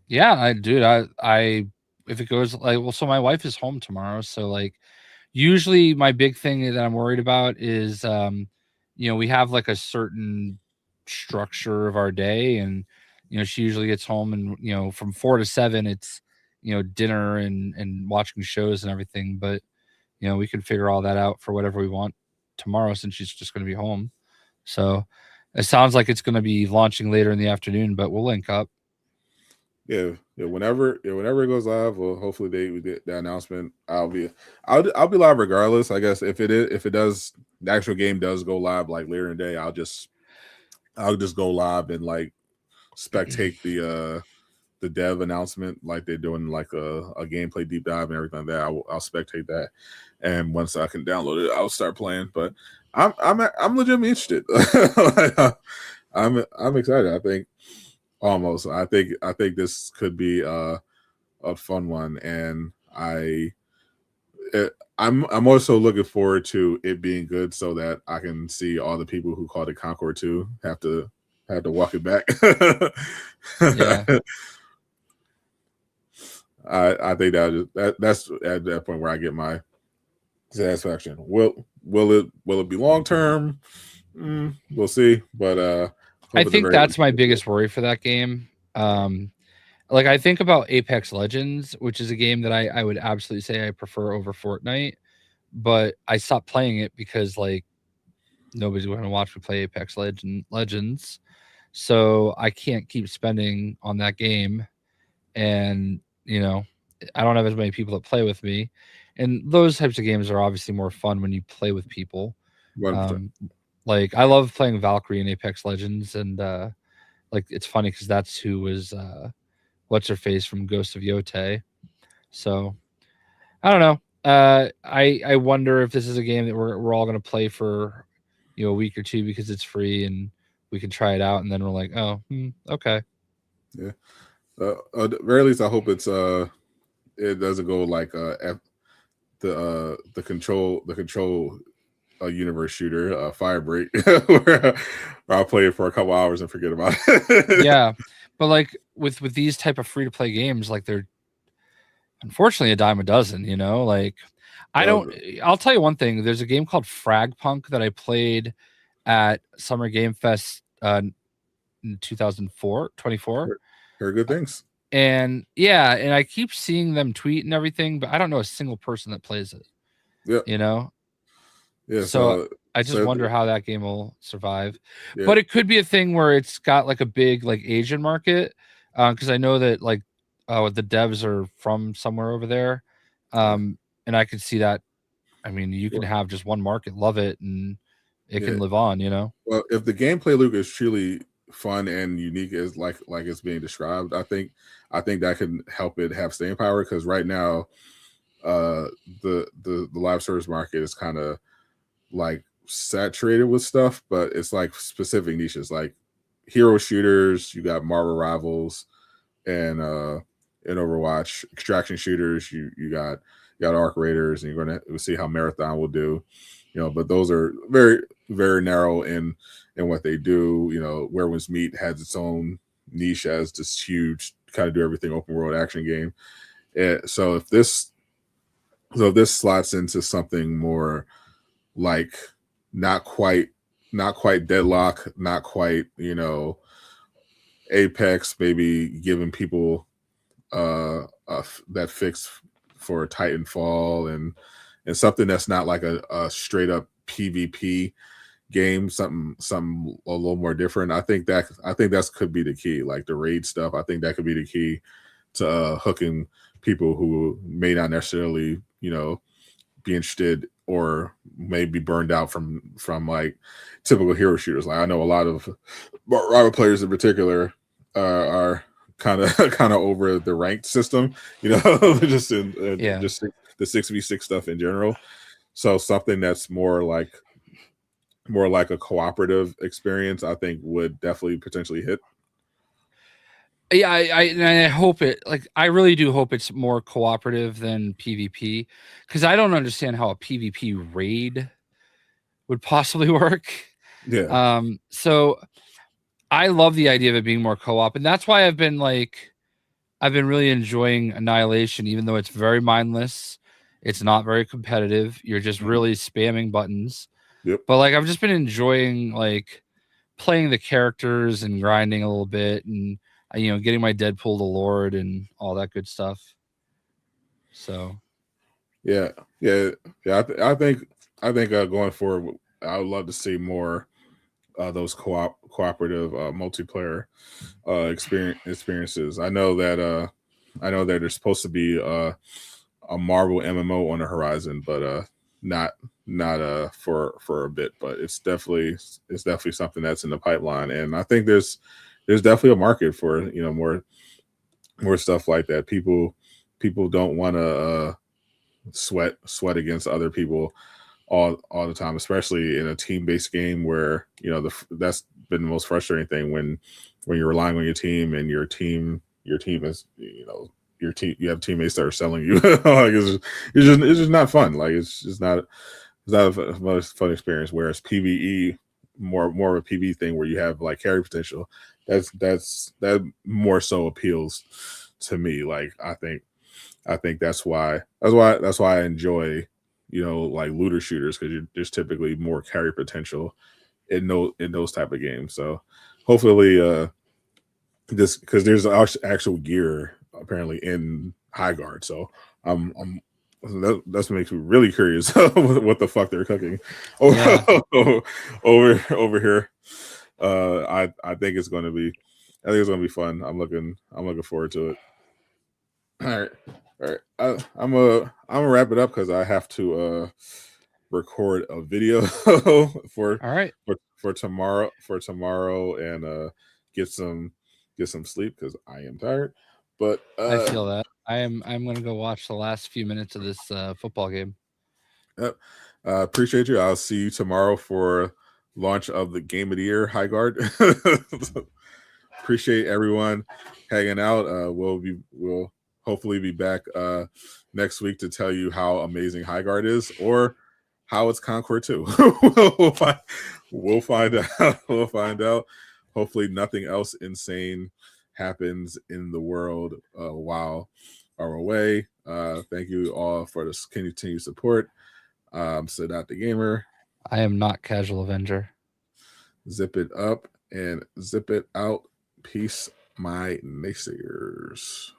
Yeah, I if it goes like so my wife is home tomorrow, so like usually my big thing that I'm worried about is we have like a certain structure of our day, and she usually gets home and from 4 to 7 it's dinner and watching shows and everything, but we can figure all that out for whatever we want tomorrow since she's just going to be home. So it sounds like it's going to be launching later in the afternoon, but we'll link up. Yeah, whenever it goes live, well, hopefully we get that announcement. I'll be live regardless. I guess if the actual game does go live like later in the day, I'll just go live and like spectate the dev announcement, like they're doing like a gameplay deep dive and everything like that. I'll spectate that, and once I can download it, I'll start playing. But I'm legitimately interested. I'm excited. I think almost. I think this could be a fun one, and I'm also looking forward to it being good, so that I can see all the people who called it Concord 2 have to walk it back. Yeah. I think that's at that point where I get my satisfaction. Will it be long term? We'll see. But I think that's my biggest worry for that game. Like I think about Apex Legends, which is a game that I would absolutely say I prefer over Fortnite, but I stopped playing it because like nobody's going to watch me play Apex Legends. So I can't keep spending on that game, and I don't have as many people that play with me, and those types of games are obviously more fun when you play with people. Like I love playing Valkyrie in Apex Legends, and like it's funny because that's who was what's her face from Ghost of Yotei. So I don't know. I wonder if this is a game that we're all going to play for a week or two because it's free and we can try it out, and then we're like, oh, okay. Yeah. At the very least, I hope it doesn't go like the control universe shooter, Firebreak, where I'll play it for a couple hours and forget about it. Yeah, but like with these type of free to play games, like they're unfortunately a dime a dozen. Like I'll tell you one thing. There's a game called Fragpunk that I played at Summer Game Fest in 2024. Heard good things. And yeah, and I keep seeing them tweet and everything, but I don't know a single person that plays it. Yeah. Yeah. So I just wonder how that game will survive. Yeah. But it could be a thing where it's got like a big like Asian market. Because I know that like the devs are from somewhere over there. And I could see that. I mean, you can have just one market, love it, and it can live on, Well, if the gameplay loop is truly fun and unique as like it's being described, I think that can help it have staying power, because right now the live service market is kind of like saturated with stuff, but it's like specific niches, like hero shooters. You got Marvel Rivals and Overwatch. Extraction shooters. You got Arc Raiders, and we'll see how Marathon will do. But those are very, very narrow in what they do. Where Winds Meet has its own niche as this huge kind of do everything open world action game. So if this slots into something more like not quite Deadlock, not quite Apex, maybe giving people that fix for Titanfall and something that's not like a straight up PvP game, something a little more different. I think that could be the key, like the raid stuff. I think that could be the key to hooking people who may not necessarily be interested or may be burned out from like typical hero shooters. Like I know a lot of rival players in particular are kind of over the ranked system, just in just the 6v6 stuff in general. So something that's more like a cooperative experience, I think would definitely potentially hit. Yeah, I hope it, like, I really do hope it's more cooperative than PvP, because I don't understand how a PvP raid would possibly work. Yeah. So I love the idea of it being more co-op, and that's why I've been really enjoying Annihilation, even though it's very mindless. It's not very competitive. You're just really spamming buttons. Yep. But like I've just been enjoying like playing the characters and grinding a little bit, and getting my Deadpool to Lord and all that good stuff. So, yeah. I think going forward, I would love to see more those cooperative multiplayer experiences. I know that there's supposed to be a Marvel MMO on the horizon, but not for a bit. But it's definitely something that's in the pipeline, and I think there's definitely a market for more stuff like that. People don't want to sweat against other people all the time, especially in a team-based game where that's been the most frustrating thing when you're relying on your team and your team is your team, you have teammates that are selling you. Like it's just not fun. Like it's not a fun experience. Whereas PvE, more of a PvE thing where you have like carry potential, that more so appeals to me. Like I think that's why I enjoy like looter shooters, because there's typically more carry potential in those type of games. So hopefully this, because there's actual gear apparently in High Guard, so that makes me really curious what the fuck they're cooking over here. I think it's going to be fun. I'm looking forward to it. All right. I'm gonna wrap it up because I have to record a video for tomorrow and get some sleep because I am tired. But I feel that I'm gonna go watch the last few minutes of this football game. Appreciate you. I'll see you tomorrow for launch of the Game of the Year High Guard. Appreciate everyone hanging out. We'll hopefully be back next week to tell you how amazing High Guard is, or how it's Concord too. We'll find out. Hopefully nothing else insane happens in the world while are away. Thank you all for the continued support. Sit out the gamer. I am not Casual Avenger. Zip it up and zip it out. Peace, my naysayers.